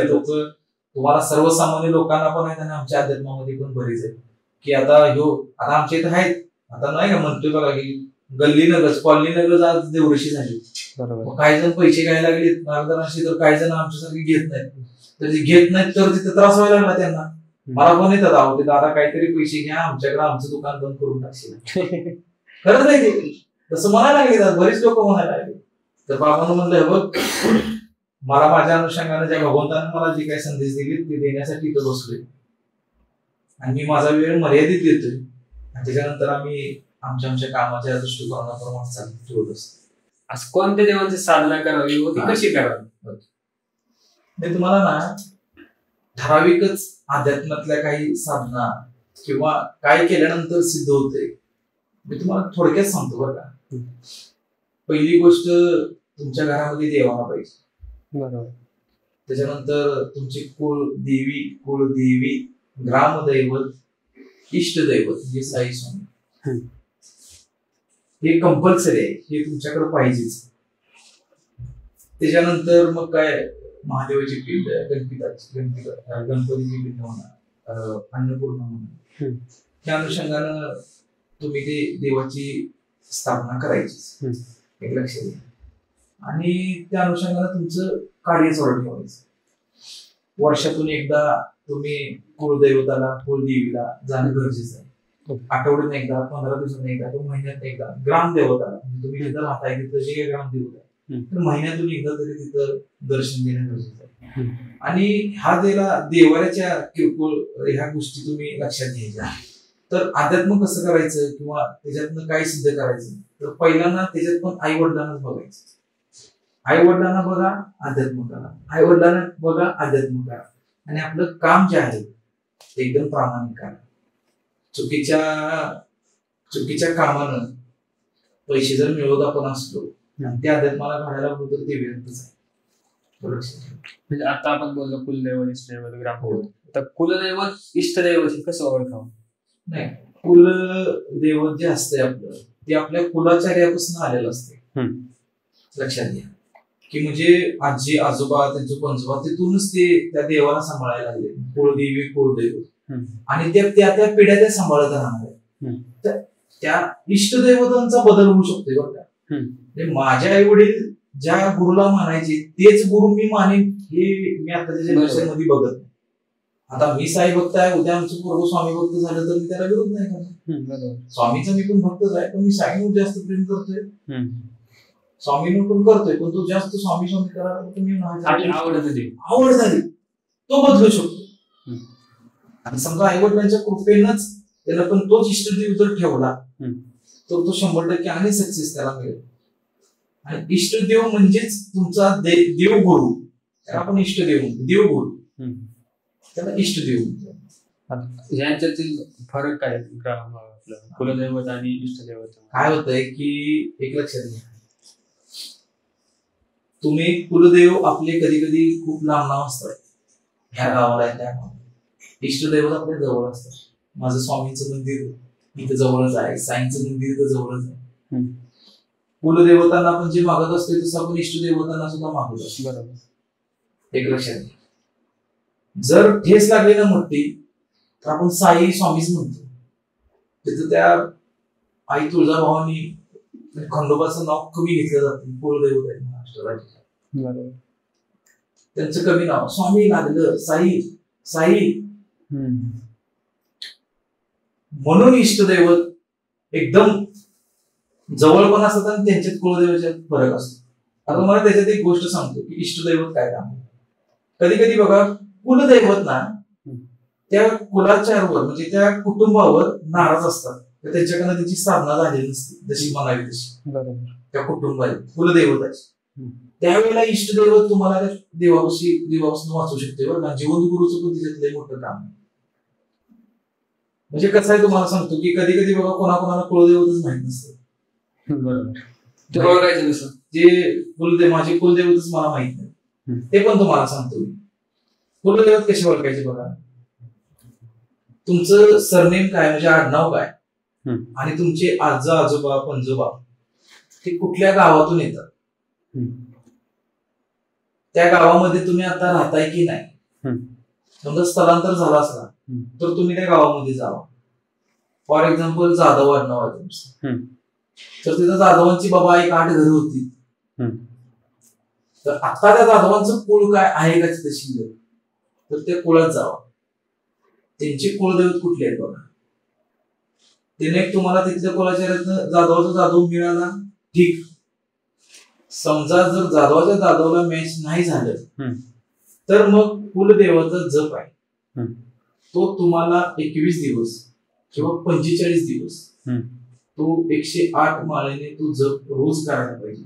लोक तुम्हाला सर्वसामान्य लोकांना पण आहेत आणि आमच्या अध्यात्मामध्ये पण बरीच आहेत की आता आमच्या इथे आहेत. आता नाही का म्हणतोय बघा की गल्ली नगज, कॉलनी नगज आज देवऋषी झाली. काही जण पैसे घ्यायला लागले मार्गदर्शनाशी, तर काही जण आमच्यासारखे घेत नाहीत. तर ते घेत नाहीत तर तिथे त्रास व्हायला लागला त्यांना. मला पण येतात, आहो ते दादा काहीतरी पैसे घ्या, आमच्याकडे आमचं दुकान बंद करून टाकशील. खरंच नाही ते तसं म्हणायला लागले, बरेच लोक म्हणायला लागले. तर बाबांना म्हणलं, बघ मला माझ्या अनुषंगाने ज्या भगवंताने मला जे काही संदेश दिले ते देण्यासाठी इथं बसलोय आणि मी माझा वेळ मर्यादित देतोय आणि त्याच्यानंतर आम्ही आमच्या कामाच्या दृष्टिकोनाप्रमाणे चालू ठेवत असतो. असं कोणत्या देवांची साधना करावी व ती कशी करावी? मी तुम्हाला ना ठराविकच अध्यात्मातल्या काही साधना किंवा काय केल्यानंतर सिद्ध होते मी तुम्हाला थोडक्यात सांगतो बरं का. पहिली गोष्ट तुमच्या घरामध्ये देवाला पाहिजे. बरोबर. त्याच्यानंतर तुमची कुलदेवी, ग्रामदैवत, इष्टदैवत म्हणजे साई स्वामी हे कंपल्सरी आहे, हे तुमच्याकडे पाहिजेच. त्याच्यानंतर मग काय महादेवाची पिंड, गणपतीची पिंड म्हणा, अन्नपूर्णा म्हणा, त्या अनुषंगानं तुम्ही ते देवाची स्थापना करायची एक लक्षात घ्या. आणि त्या अनुषंगानं तुमचं कार्य चालू ठेवायचं. वर्षातून एकदा तुम्ही कुलदैवताला, कुलदेवीला जाणं गरजेचं आहे. आठवड्यात एकदा, 15 दिवसांनी एकदा, महिन्यात एकदा. ग्रामदेवताला म्हणजे तुम्ही जिथं राहताय तिथं जे ग्रामदेवता आहे तर महिन्यातून एकदा तरी तिथं दर्शन देणं गरजेचं आहे. आणि ह्या देवाऱ्याच्या किरकोळ ह्या गोष्टी तुम्ही लक्षात घ्यायच्या. तर अध्यात्म कसं करायचं किंवा त्याच्यातनं काय सिद्ध करायचं तर पहिल्यांदा त्याच्यात पण आई वडिलांनाच बघायचं. आई वडिलांना बघा, अध्यात्म करा. आई वडिलांना बघा, अध्यात्म करा. आणि आपलं काम जे आहे ते एकदम प्रामाणिक करा. चुकीच्या कामानं पैसे जर मिळवत आपण असलो आणि त्या अध्यात्माला घालायला लागलो तर ते व्यर्थच आहे. म्हणजे आता आपण बोललो कुलदैवत, इष्टदैवत, ग्रामदैवत. तर कुलदैवत, इष्टदैवत हे कसं ओळखावं? नाही, कुलदैवत जे असते आपलं ते आपल्या कुलाचार्यापासून आलेलं असते. लक्षात घ्या की म्हणजे आजी आजोबा, त्यांचे पंजोबा तिथूनच ते त्या देवाला सांभाळायला लागले. कुलदेवी, कुलदैवत आणि त्या पिढ्या त्या सांभाळत राहणार आहे. तर त्या इष्टदैवतांचा बदल होऊ शकतो बरं का. माझे आई वडील ज्या गुरुला मानायचे तेच गुरु मी मानेन हे मी आताच्या जनरेशनमध्ये बघत नाही. आता मी साई भक्त आहे, उद्या आमचं पूर्व स्वामी भक्त झालं तर मी त्याला विरोध नाही करणार. स्वामीचा मी पण भक्तच आहे, पण मी साईवर जास्त प्रेम करतोय, स्वामींवर पण करतोय, पण तो जास्त स्वामी करायला आवड झाली तो बदलू शकतो. आणि समजा आई वडिलांच्या कृपेनच त्याला पण तोच इष्टदेव जर ठेवला तर तो 100% आणि सक्सेस त्याला मिळेल. आणि इष्टदेव म्हणजेच तुमचा देवगुरु, त्याला आपण इष्टदेव म्हणतो, देवगुरु त्याला इष्टदेव म्हणतो. यांच्यातील फरक काय कुलदैवत आणि इष्टदैवत? काय होतंय की एक लक्षात घ्या, तुम्ही कुलदेव आपले कधी कधी खूप लांब नाव असतात, ह्या गावाला आहे त्या गावाला. इष्टदैवत आपल्या जवळ असतात. माझं स्वामींचं मंदिर इथं जवळच आहे, साईंचं मंदिर इथं जवळच आहे. कुलदेवतांना आपण जे मागत असतो तसं आपण इष्टदेवतांना सुद्धा मागत असतो. बरोबर. एक लक्षात घ्या, जर ठेस लागली ना मोठी तर आपण साई स्वामीच म्हणतो. तिथं त्या आई तुळजाभवानी खंडोबाचं नाव कमी घेतलं जातं. कुलदैवत आहे महाराष्ट्र राज्यात, त्यांचं कमी नाव. स्वामी लागलं, साई साई म्हणून इष्टदैवत एकदम जवळ पण असतात आणि त्यांच्यात कुलदैवताच्यात फरक असतो. आता मला त्याच्यात एक गोष्ट सांगतो की इष्टदैवत काय काम. कधी कधी बघा कुलदैवत ना त्या कुलाचारावर म्हणजे त्या कुटुंबावर नाराज असतात, त्यांच्याकडनं त्याची साधना झालेली नसते जशी म्हणावी तशी. त्या कुटुंबाची कुलदैवताची त्यावेळेला इष्टदैवत तुम्हाला देवापासून वाचू शकते बरं का. जिवंत गुरुचं पण त्याच्यातलं मोठं काम आहे. म्हणजे कसं आहे तुम्हाला सांगतो की कधी कधी बघा कोणाकोणाला कुलदैवतच माहित नसतं. जे माझे कुलदैवतच मला माहित नाही ते पण तुम्हाला सांगतो. कुलदैवत कसे ओळखायचे बघा, तुमचं सरनेम काय म्हणजे आडनाव काय आणि तुमचे आजा आजोबा पंजोबा ते कुठल्या गावातून येतात, त्या गावामध्ये तुम्ही आता राहताय की नाही. समजा स्थलांतर झाला असला तर तुम्ही त्या गावामध्ये जावा. फॉर एक्झाम्पल जाधव आडनाव आहे तुमचं, तर तिथं जाधवांची बाबा एक 8 घरं होती. तर आता त्या जाधवांचं कुळ काय आहे का तिथे शिल्लक, तर त्या कुळात जावा. त्यांचे कुलदैवत कुठले आहेत बघा. त्याने तुम्हाला तिथल्या कुलाचार्यातनं जाधवाचा जाधव मिळाला ठीक, समजा जर जाधवाच्या जाधवला मॅच नाही झालं तर मग कुलदेवाचा जप आहे तो तुम्हाला 21 दिवस किंवा 45 दिवस तो 108 माळेने तो जप रोज करायला पाहिजे.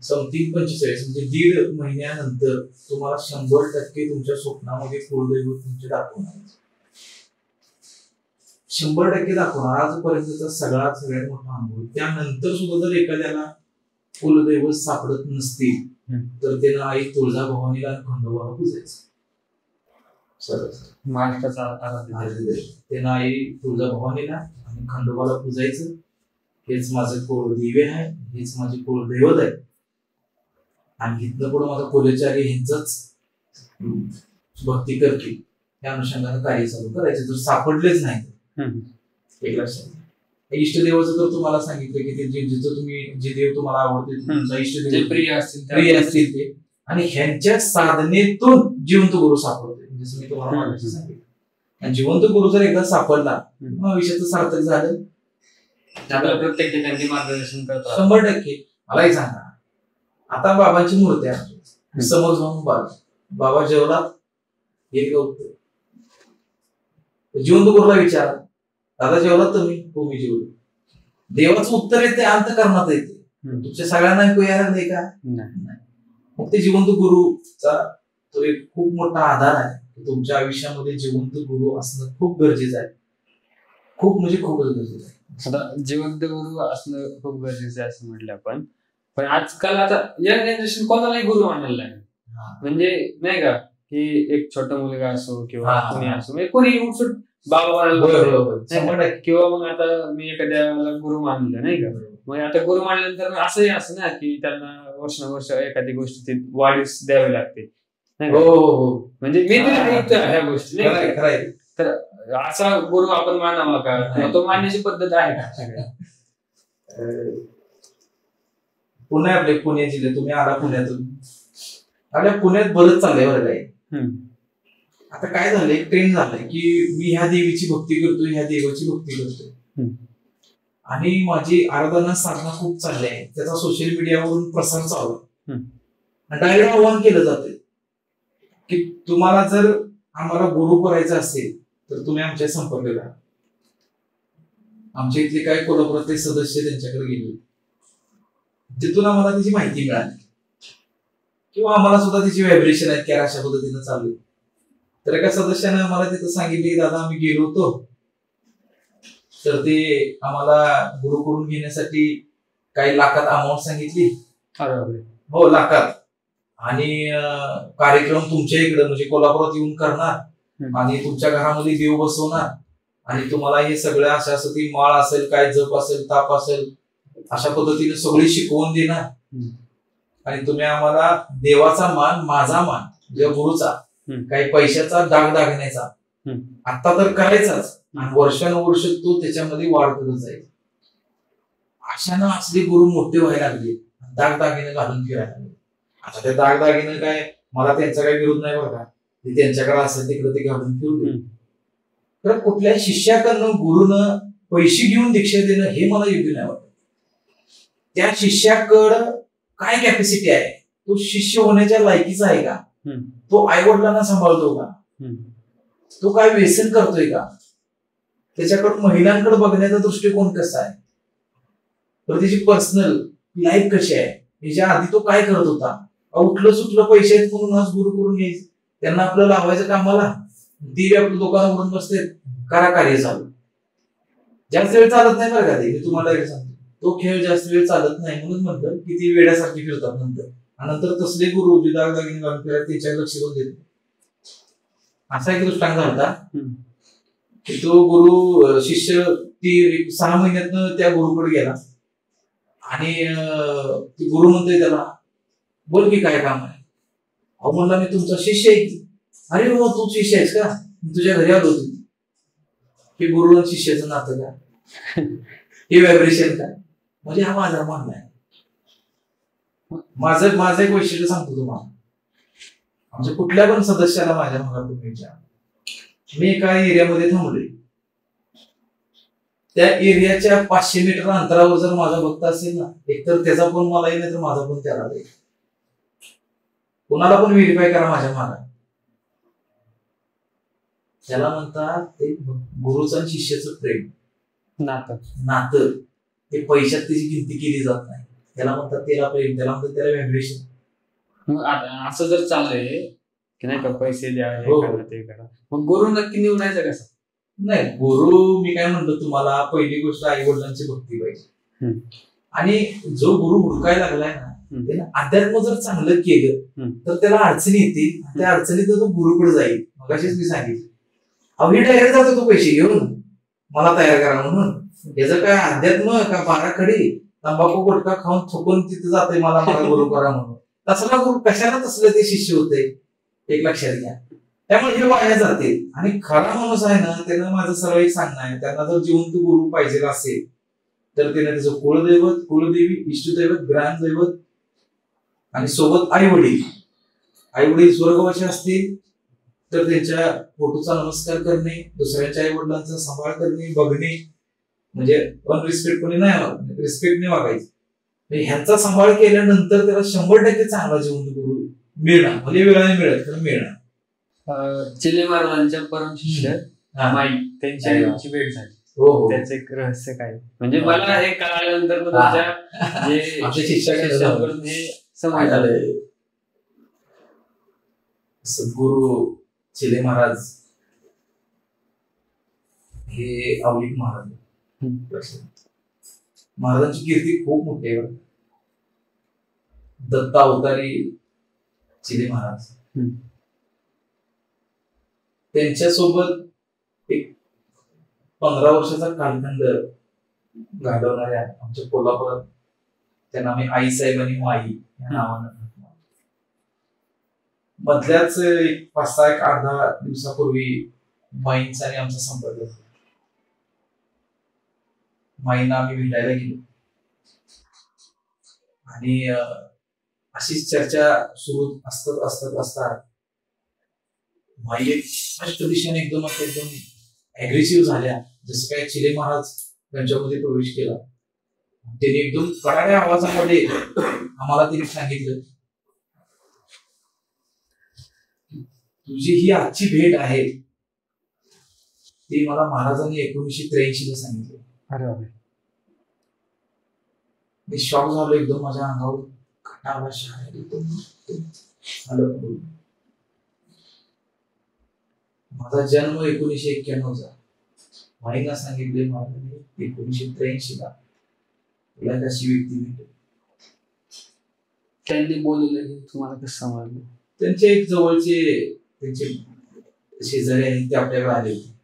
समथिंग 45 म्हणजे 1.5 महिन्यानंतर तुम्हाला 100% तुमच्या स्वप्नामध्ये कुलदैवत तुमचे दाखवणार. 100% दाखवणार. आजपर्यंतचा सगळ्यात मोठा अनुभव. त्यानंतर सुद्धा जर एखाद्याला कुलदैवत सापडत नसतील तर त्यानं आई तुळजाभवानीला आणि खंडोबाला पूजायचं. महाराष्ट्राचा त्यानं आई तुळजाभवानीला आणि खंडोबाला पूजायचं. हेच माझं कुलदैव आहे, हेच माझे कुलदैवत आहे आणि इथनं पुढे माझा कुलचार्य ह्यांचंच भक्ती करतील त्या अनुषंगाने कार्य चालू करायचे. जर सापडलेच नाही तर एक लक्षात. इष्टदेवाचं तर तुम्हाला सांगितलं की ते जिथं तुम्ही जे देव तुम्हाला आवडते तुमचा इष्टदेव प्रिय असतील ते आणि ह्यांच्या साधनेतून जिवंत गुरु सापडते. जसं मी तुम्हाला मागाशी सांगितलं. आणि जिवंत गुरु जर एकदा सापडला मग विषयाचं सार्थक झालं. प्रत्येक ठिकाणी मार्गदर्शन करतो 100%. मला एक सांगा, आता बाबांची मूर्ती आहे समोर जाऊन बाबा जेवला एक उत्तर. जिवंत गुरुला विचारा दादा जेवलात तुम्ही? हो मी जेवलो. देवाचं उत्तर येते अंतःकरणात येते. तुमच्या सगळ्यांना ऐकू यायला नाही का? मग ते जिवंत गुरुचा तो एक खूप मोठा आधार आहे. तुमच्या आयुष्यामध्ये जिवंत गुरु असणं खूप गरजेचं आहे. खूप म्हणजे खूपच गरजेचं आहे. आता जिवंत गुरु असणं खूप गरजेचं आहे असं म्हटलं आपण. पण आजकाल आता यंग जनरेशन कोणालाही गुरु मानायला लागेल. म्हणजे नाही का की एक छोटा मुलगा असो किंवा कोणी असो म्हणजे कोणी उठसूट बाबा म्हणायला किंवा मग आता मी एखाद्याला गुरु मानलं नाही का. मग आता गुरु मानल्यानंतर असंही असं ना की त्यांना वर्षानुवर्ष एखादी गोष्टी वाढीस द्यावी लागते. म्हणजे मी ह्या गोष्टी तर असा गुरु आपण मानावा का? तो मानण्याची पद्धत आहे का? पुणे आपले पुणे जिल्हे तुम्ही आला पुण्यातून. आपल्या पुण्यात बरंच चाललंय बरं काय. आता काय झालंय ट्रेंड झालंय की मी ह्या देवीची भक्ती करतोय ह्या देवाची भक्ती करतोय आणि माझी आराधना साधना खूप चालली आहे. त्याचा सोशल मीडियावरून प्रसार चालू आहे. डायरेक्ट आव्हान केलं जाते की तुम्हाला जर आम्हाला गुरु करायचा असेल तर तुम्ही आमच्या संपर्क करा. आमच्या इथले काय कोल्हापुरातले सदस्य त्यांच्याकडे गेले तिथून आम्हाला त्याची माहिती मिळाली किंवा आम्हाला सुद्धा त्याची व्हायब्रेशन आहेत की अशा पद्धतीनं चालू. तर एका सदस्याने आम्हाला तिथं सांगितले दादा आम्ही गेलो होतो तर ते आम्हाला गुरु करून घेण्यासाठी काही लाखात अमाऊंट सांगितली. हो लाखात. आणि कार्यक्रम तुमच्या इकडे म्हणजे कोल्हापुरात येऊन करणार आणि तुमच्या घरामध्ये देव बसवणार आणि तुम्हाला हे सगळं असं असं ती माळ असेल काय जप असेल ताप असेल अशा पद्धतीने सगळी शिकवून देणार आणि तुम्ही आम्हाला देवाचा मान माझा मान म्हणजे गुरुचा काही पैशाचा दाग दागिन्याचा आता तर करायचाच आणि वर्षानुवर्ष तो त्याच्यामध्ये वाढ करत जाईल. अशानं असले गुरु मोठे व्हायला लागले दाग दागिने घालून फिरायला लागले. आता त्या दाग दागिने काय मला त्यांचा काही विरोध नाही बरं का. ते त्यांच्याकडे असेल तिकडे ते घालून फिरू दे. तर कुठल्या शिष्याकडनं गुरुनं पैसे घेऊन दीक्षा देणं हे मला योग्य नाही वाटत. त्या शिष्याकडं काय कॅपॅसिटी आहे तो शिष्य होण्याच्या लायकीचा आहे का? तो आई वडिलांना सांभाळतो का? तो काय व्यसन करतोय का? त्याच्याकडे महिलांकडे बघण्याचा दृष्टिकोन कसा आहे? तर त्याची पर्सनल लाईफ कशी आहे? याच्या आधी तो काय करत होता? उठलं सुटलं पैसे आहेत म्हणून आज गुरु करून घ्यायचं त्यांना आपलं लावायचं कामाला ती आपलं दुकान उघडून बसते करा कार्य चालू. जास्त वेळ चालत नाही बरं का. ते मी तुम्हाला एक सांगतो तो खेळ जास्त वेळ चालत नाही म्हणून म्हणतात की ती वेड्यासारखी फिरतात नंतर आणि नंतर तसले गुरु जे दाग दागिने घालून फिरतात त्याच्या लक्ष पण देत. असा एक दृष्टांत झाला की तो गुरु शिष्य ती 6 महिन्यातनं त्या गुरुकडे गेला आणि ती गुरु म्हणतोय त्याला बोल की काय काम आहे? अहो म्हणला मी तुमचा शिष्य आहे की. अरे हो तू शिष्य आहेस का? तुझ्या घरी आलो होतो. हे गुरु आणि शिष्याचं नातं का? हे व्हायब्रेशन काय? म्हणजे हा माझा मान आहे. माझं एक वैशिष्ट्य सांगतो तुम्हाला. आमच्या कुठल्या पण सदस्याला माझ्या भागात तुम्ही विचारा. मी एका एरियामध्ये थांबलोय त्या एरियाच्या 500 मीटर अंतरावर जर माझा भक्त असेल ना, एकतर त्याचा फोन मला येईल, नाही तर माझा फोन त्याला येईल. कोणाला पण व्हेरीफाय करा माझ्या मागे. त्याला म्हणतात ते गुरुचं आणि शिष्याचं प्रेम, नातं. ते पैशात त्याची गिनती केली जात नाही. त्याला म्हणतात त्याला प्रेम, त्याला म्हणतात त्याला व्हायब्रेशन. असं जर चाललंय की नाही का, पैसे द्या, हे करा, ते करा, मग गुरु नक्की निवडायचं कसं? नाही, गुरु मी काय म्हणतो तुम्हाला, पहिली गोष्ट आई वडिलांची भक्ती पाहिजे. आणि जो गुरु हुडकायला लागलाय ना, त्याला अध्यात्म जर चांगलं केलं तर त्याला अडचणी येतील. त्या अडचणीत तो गुरुकडे जाईल. मगाशीच मी सांगितलं, अवघी डायरेक्ट जातो तो पैसे घेऊन मला तयार करा म्हणून. याचं काय अध्यात्म का बाराखडी तंबाखू गुटखा खाऊन थुकून तिथे जाते मला गुरु करा म्हणून. तसला गुरु कशाला तसलं ते शिष्य होते, एक लक्षात घ्या. त्यामुळे हे वाया जाते. आणि खरा माणूस आहे ना, त्यानं माझं सरळ एक सांगणं आहे, त्यांना जर जिवंत गुरु पाहिजे असेल तर त्याने त्याचं कुळदैवत, कुलदेवी, इष्टदैवत, ग्रामदैवत आणि सोबत आई वडील. आई वडील स्वर्गवासी असतील तर त्यांच्या फोटोचा नमस्कार करणे, दुसऱ्यांच्या आई वडिलांचा सांभाळ करणे, बघणे, म्हणजे अनरिस्पेक्टपणे नाही, रिस्पेक्टने वागायचं. ह्यांचा सांभाळ केल्यानंतर त्याला 100% चांगला जिवंत गुरु मिळणार. म्हणजे वेळाने मिळत तर मिळणार. चिले महाराजांच्या परम शिष्य माई त्यांची भेट झाली. त्याचं एक रहस्य काय, म्हणजे मला हे कळाल्यानंतर तुमच्या शिष्याकडून हे समजलं. सद्गुरु चिले महाराज हे अवलिक महाराज. महाराजांची कीर्ती खूप मोठी आहे. दत्ता अवतारी चिले महाराज, त्यांच्यासोबत एक 15 वर्षाचा कालखंड घालवणाऱ्या आमच्या कोल्हापुरात त्यांना आम्ही आईसाहेब आणि माई या नावानं मधल्याच 5-6 एक 8-10 दिवसापूर्वी माईंचा आणि आमचा संपर्क झाला. माईंना आम्ही भेटायला गेलो आणि अशीच चर्चा सुरू असतात माई एक स्पष्ट दिशेने एकदम अग्रेसिव्ह झाल्या. जसं काय चिले महाराज त्यांच्यामध्ये प्रवेश केला, त्यांनी एकदम कडाड्या आवाजामध्ये आम्हाला त्यांनी सांगितलं, तुझी ही आजची भेट आहे ती मला महाराजांनी 1983 ला सांगितलं. मी शॉक झालो एकदम. माझ्या अंगावर खटावा आलं. माझा जन्म 1991 चा. माईला सांगितले महाराजांनी 1983 ला तुला कशी व्यक्ती भेटेल. त्यांनी बोलवलं तुम्हाला कसं समजलं? त्यांचे एक जवळचे त्यांचे शेजारी आहेत ते आपल्याकडे आले होते.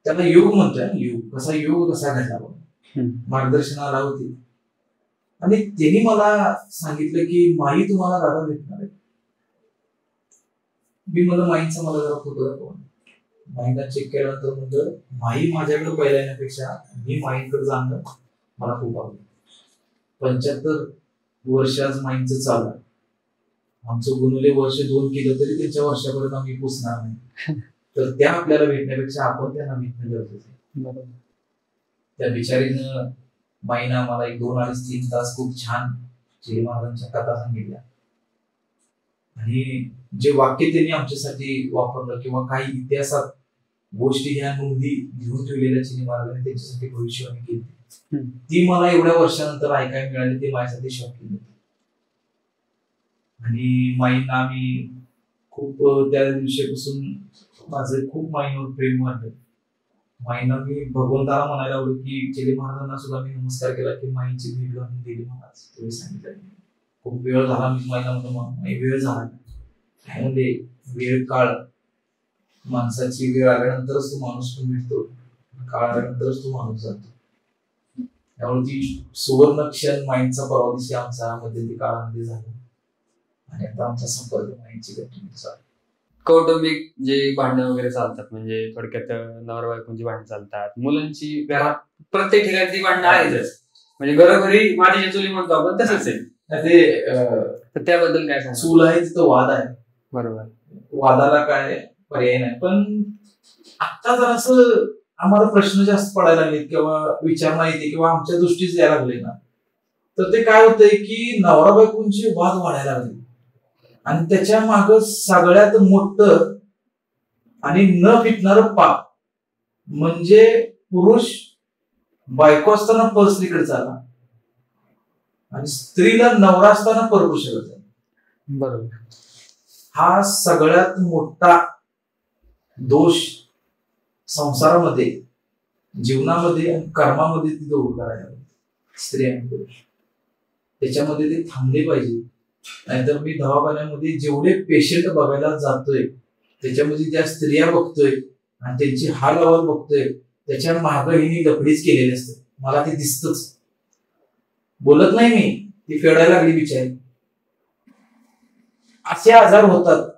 त्यांना योग म्हणतोय, योग कसा घडला मार्गदर्शनाला होते. आणि त्यांनी मला सांगितलं की माई तुम्हाला दादा भेटणार आहे. मी मला माईंचा मला जरा फोटो दाखवा. माईंना चेक केल्यानंतर म्हणलं माई माझ्याकडे पहिल्या येण्यापेक्षा मी माईंकडे जाणं मला खूप आवडलं. 75 वर्ष आज माईंचं चालू आहे. आमचं गुणवले वर्ष 2 केलं तरी त्यांच्या वर्षापर्यंत आम्ही पोचणार नाही. तर त्या आपल्याला भेटण्यापेक्षा आपण त्यांना भेटणं गरजेचं आहे. त्या बिचारीनं माईना मला 2-2.5-3 तास खूप छान चिले महाराजांच्या कथा सांगितल्या. आणि जे वाक्य त्यांनी आमच्यासाठी वापरलं किंवा काही इतिहासात गोष्टी ह्या नोंदी घेऊन ठेवलेल्या चिले महाराजांनी त्यांच्यासाठी भविष्यवाणी केली, ती मला एवढ्या वर्षानंतर ऐकायला मिळाली. ते माझ्यासाठी शॉकिंग होतं. आणि माईंना आम्ही खूप त्या दिवशीपासून माझं खूप माईंवर प्रेम वाढलं. माईंना मी भगवंताला म्हणायला आवडेल की चिले महाराजांना सुद्धा मी नमस्कार केला की माईंची भेट घालून दिली महाराज. तुम्ही सांगितलं खूप वेळ झाला. मी माईला म्हणतो वेळ झाला काय म्हणजे वेळ काळ माणसाची वेळ आल्यानंतरच तो माणूस पण भेटतो, काळ आल्यानंतरच तो माणूस जातो. त्यामुळे ती सुवर्ण क्षण माईंचा परवा दिवशी आमचा मध्यंतरी काळामध्ये झाला आणि आता आमचा संपर्क माईंची कंटिन्यू चालू. कौटुंबिक जे भांडणं वगैरे चालतात, म्हणजे थोडक्यात नवरा बायकोची भांडणं चालतात, मुलांची घरात प्रत्येक ठिकाणी ती भांडणं आहेतच. म्हणजे घरोघरी मातीची चुली म्हणतो आपण, तसंच आहे ते. त्याबद्दल काय सांग? चूल आहे तिथं वाद आहे. बरोबर, वादाला काय पर्याय नाही. पण आता जर असं आम्हाला प्रश्न जास्त पडायला लागलेत किंवा विचारणा येते किंवा आमच्या दृष्टीच यायला लागले ना, तर ते काय होतंय की नवरा बायकोंचे वाद वाढायला लागले आणि त्याच्या माग सगळ्यात मोठं आणि न फिटणारं पाप म्हणजे पुरुष बायको असताना परस्त्रीकडे चालला आणि स्त्रीला नवरा असताना परपुरुषाकडे चालला. बरोबर. हा सगळ्यात मोठा दोष संसारामध्ये, जीवनामध्ये आणि कर्मामध्ये ती दोघं करायला स्त्री आणि पुरुष. त्याच्यामध्ये ते थांबले पाहिजे. नाहीतर मी दवाखान्यामध्ये जेवढे पेशंट बघायला जातोय त्याच्यामध्ये ज्या स्त्रिया बघतोय आणि त्यांची हाल अहवाल बघतोय त्याच्या माग हिने लफडीच केलेली असते. मला ते दिसतच. बोलत नाही मी, ती फेडायला लागली बिचारी. असे आजार होतात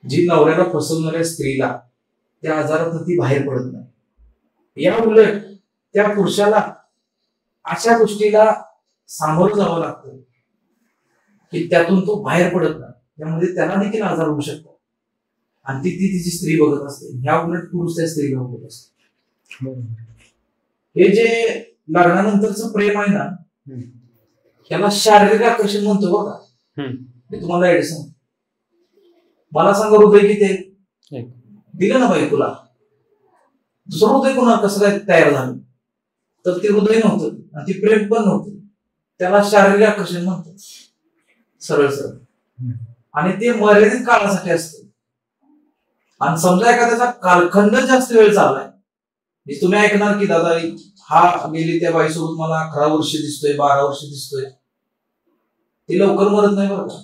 जी नवऱ्याला फसवणाऱ्या स्त्रीला त्या आजारातून ती बाहेर पडत नाही. या उलट त्या पुरुषाला अशा गोष्टीला सामोरं जावं लागतं की त्यातून तो बाहेर पडत नाही. त्यामुळे त्याला देखील आजार होऊ शकतो आणि ती तिची स्त्री बघत असते. ह्या उलट पुरुष त्या स्त्रीला बघत असतो. हे जे लग्नानंतरचं प्रेम आहे ना, त्याला शारीरिक आकर्षण म्हणतो बघा. हे तुम्हाला ऍड सांग. मला सांगा हृदय किती आहे? दिलं ना बाई तुला. दुसरं हृदय कोणा कसं काय तयार झालं? तर ते हृदय नव्हतं आणि ती प्रेम पण नव्हतं. त्याला शारीरिक आकर्षण म्हणतात सरळ सरळ. आणि ते मर्यादित काळासाठी असतं. आणि समजा एखाद्याचा कालखंड जास्त वेळ चाललाय, तुम्ही ऐकणार की दादा हा गेली त्या बाईसोबत मला 11 वर्ष दिसतोय, 12 वर्ष दिसतोय. ते लवकर मरत नाही बरं का.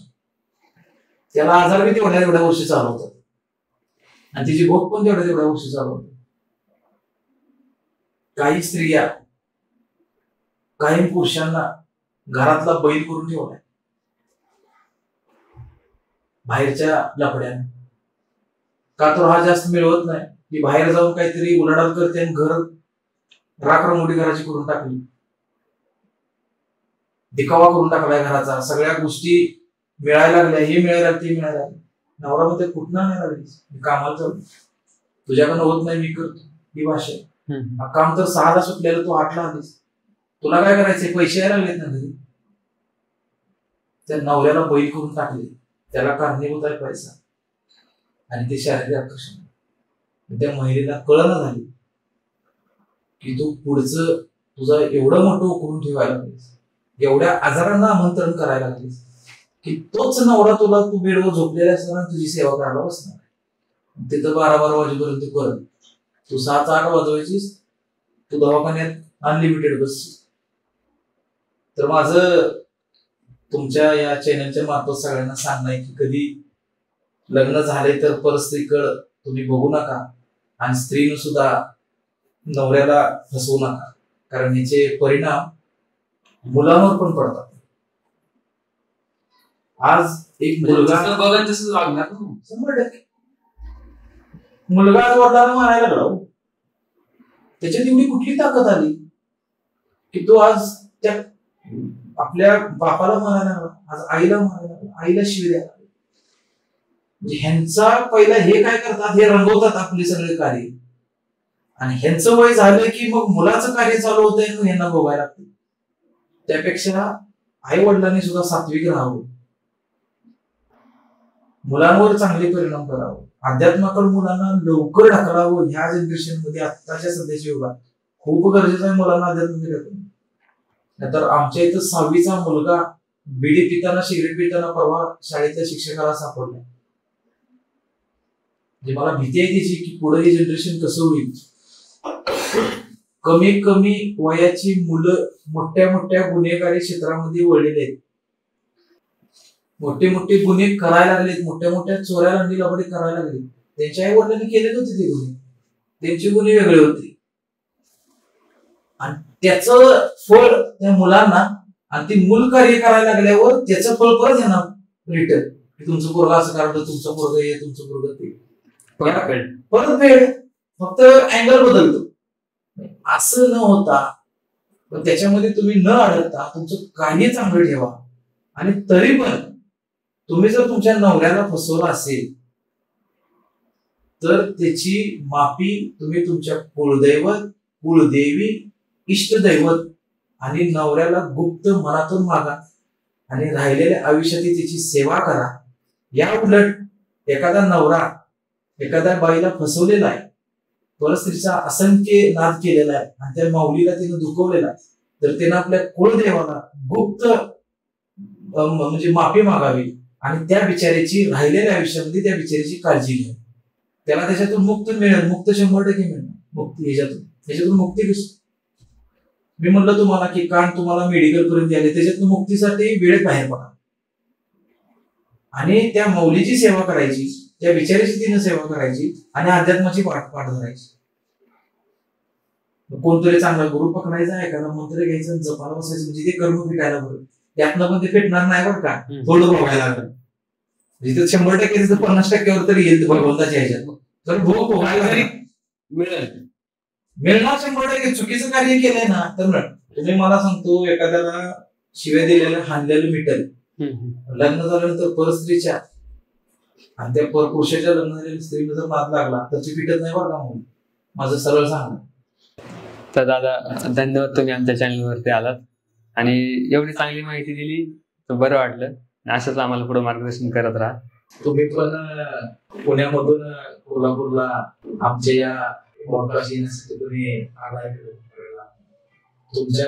त्याला आजार बी तेवढ्या वर्षी चालवतात आणि तिची भोग पण तेवढ्या वर्षी चालवतात. काही स्त्रिया काही पुरुषांना घरातला बैल करून ठेवलाय बाहेरच्या लफड्याने. का तर हा जास्त मिळवत नाही की बाहेर जाऊन काहीतरी उलाढाल करते आणि घर राखरमोठी घराची करून टाकली, दिखावा करून टाकलाय घराचा. सगळ्या गोष्टी मिळायला लागल्या, हे मिळायला ते मिळायला लागले. नवरा मध्ये कुठं नाही लागली, मी कामाला जाऊ, तुझ्याकडनं होत नाही मी करतो, ही भाषा. काम तर 6ला सुटलेलं, तू 8ला आलीस, तुला काय करायचंय? पैसे यायला लागलेत ना घरी. त्या नवऱ्याला बैल करून टाकले. त्याला कारणीभूत आहे पैसा आणि ते शारीरिक आकर्षण. त्या महिलेला कळना झाली की तू पुढचं तुझं एवढं मोठं उकळून ठेवायला लागलीस, एवढ्या आजारांना आमंत्रण करायला लागलीस की तोच नवरा तुला, तू बेडवर झोपलेला असताना तुझी सेवा करायला बसणार. तिथं 12-12 वाजेपर्यंत करत. तू 7-8 वाजवायचीस, तू दवाखान्यात अनलिमिटेड बसशील. तर माझं तुमच्या या चॅनलच्या मार्फत सगळ्यांना सांगणं आहे की कधी लग्न झाले तर परस्त्रीकडे तुम्ही बघू नका आणि स्त्रीनं सुद्धा नवऱ्याला फसवू नका, कारण याचे परिणाम मुलांवर पण पडतात. आज एक मुलगा बघा तसंच वागणार 100%. मुलगा आज वडिलांना मारायला लागला, त्याच्यात एवढी कुठली ताकद आली की तो आज त्या आपल्या बापाला मारायला लागला, आज आईला मारायला लागला, आईला शिव्या द्यायला लागला. म्हणजे ह्यांचा पहिला हे काय करतात, हे रंगवतात आपले सगळे कार्य आणि ह्यांचं वय झालं की मग मुलाचं कार्य चालू होतंय मग ह्यांना भोगायला लागतं. त्यापेक्षा आई वडिलांनी सुद्धा सात्विक राहावं, मुलांवर चांगले परिणाम करावं, अध्यात्माकडे मुलांना लवकर ढकलावं. ह्या जनरेशन मध्ये आत्ताच्या सध्याच्या युगात खूप गरजेचं आहे मुलांना अध्यात्मिक ढकलणं. नाहीतर आमच्या इथं 6वीचा मुलगा बिडी पिताना, सिगरेट पिताना परवा शाळेतल्या शिक्षकाला सापडला. म्हणजे मला भीती आहे त्याची की पुढे हे जनरेशन कसं होईल. कमी कमी वयाची मुलं मोठ्या मोठ्या गुन्हेगारी क्षेत्रामध्ये वळलेले आहेत, मोठे मोठे गुन्हे करायला लागलेत, मोठ्या मोठ्या चोऱ्या लंडी लबाडी करायला लागले. त्यांच्या आई वडिलांनी केलेच होते ते गुन्हे, त्यांचे गुन्हे वेगळे होते आणि त्याचं फळ त्या मुलांना, आणि ती मूल कार्य करायला लागल्यावर त्याचं फळ परत येणार रिटर्न. तुमचं पोरगा असं करायला, तुमचं पोरग हे, तुमचं पोरग ते, परत वेळ, फक्त अँगल बदलतो. असं न होता पण त्याच्यामध्ये तुम्ही न अडकता तुमचं कार्य चांगलं ठेवा. आणि तरी पण तुम्ही जर तुमच्या नवऱ्याला फसवलं असेल तर त्याची माफी तुम्ही तुमच्या कुलदैवत, कुलदेवी, इष्टदैवत आणि नवऱ्याला गुप्त मनातून मागा आणि राहिलेल्या आयुष्यात त्याची सेवा करा. या उलट एखादा नवरा एखाद्या बाईला फसवलेला आहे, परस्त्रीचा असंख्य नाद केलेला आहे आणि त्या माऊलीला तिने दुखवलेला आहे, तर त्यानं आपल्या कुलदेवाला गुप्त म्हणजे माफी मागावी आणि त्या बिचाऱ्याची राहिलेल्या आयुष्यामध्ये त्या बिचाऱ्याची काळजी घ्यावी. त्याला त्याच्यातून मुक्त मिळेल, मुक्त 100% मिळेल. मुक्ती ह्याच्यातून मुक्ती कशी? मी म्हणलं तुम्हाला की कान तुम्हाला मेडिकल पर्यंत आले, त्याच्यातून मुक्तीसाठी वेळेत बाहेर पडा आणि त्या मौलीची सेवा करायची, त्या बिचाऱ्याची तिने सेवा करायची आणि अध्यात्माची पाठ धरायची. कोणतरी चांगला गुरु पकडायचा, एखादा मंत्र घ्यायचा, जपाला बसायचं, म्हणजे ते कर्म फिटायला बरं. त्यातनं पण ते फिटणार नाही बरं का, थोडं बघायला लागलं. जिथे 100% 50% तरी येईल भगवंताच्या ह्याच्यात, तर भोग भोगायला मिळणार 100%. चुकीचं कार्य केलंय ना तर तुम्ही मला सांगतो, एखाद्याला शिव्या दिलेलं हाणलेलं मिटल, लग्न झाल्यानंतर परस्त्रीच्या आणि त्या पुरुषाच्या लग्न झालेल्या स्त्रीला जर नाद लागला तर ती फिटत नाही बरं का. म्हणून माझं सरळ सांगणं. तर दादा धन्यवाद, तुम्ही आमच्या चॅनलवरती आलात आणि एवढी चांगली माहिती दिली तर बरं वाटलं. असंच आम्हाला पुढे मार्गदर्शन करत राहा. तुम्ही पण पुण्यामधून कोल्हापूरला आमच्या या पॉडकास्ट येण्यासाठी तुम्ही आलाय. तुमच्या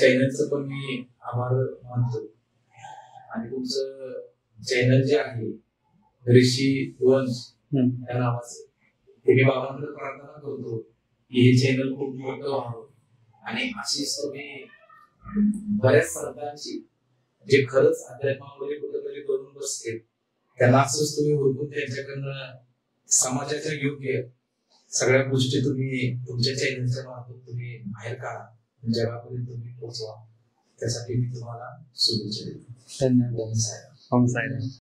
चॅनलचं पण मी आभार मानतो आणि तुमचं चॅनल जे आहे ऋषी वंश या नावाचं, ते मी बाबांकडे प्रार्थना करतो की हे चॅनल खूप मोठं व्हावं आणि अशीच तुम्ही बऱ्याच संतांची जे खरंच अध्यात्मामध्ये कुठेतरी करून बसते त्यांना असंच तुम्ही हुडकून त्यांच्याकडनं समाजाच्या योग्य सगळ्या गोष्टी तुम्ही तुमच्या चॅनलच्या मार्फत तुम्ही बाहेर काढा, जगापर्यंत तुम्ही पोहोचवा. त्यासाठी मी तुम्हाला शुभेच्छा देतो. धन्यवाद.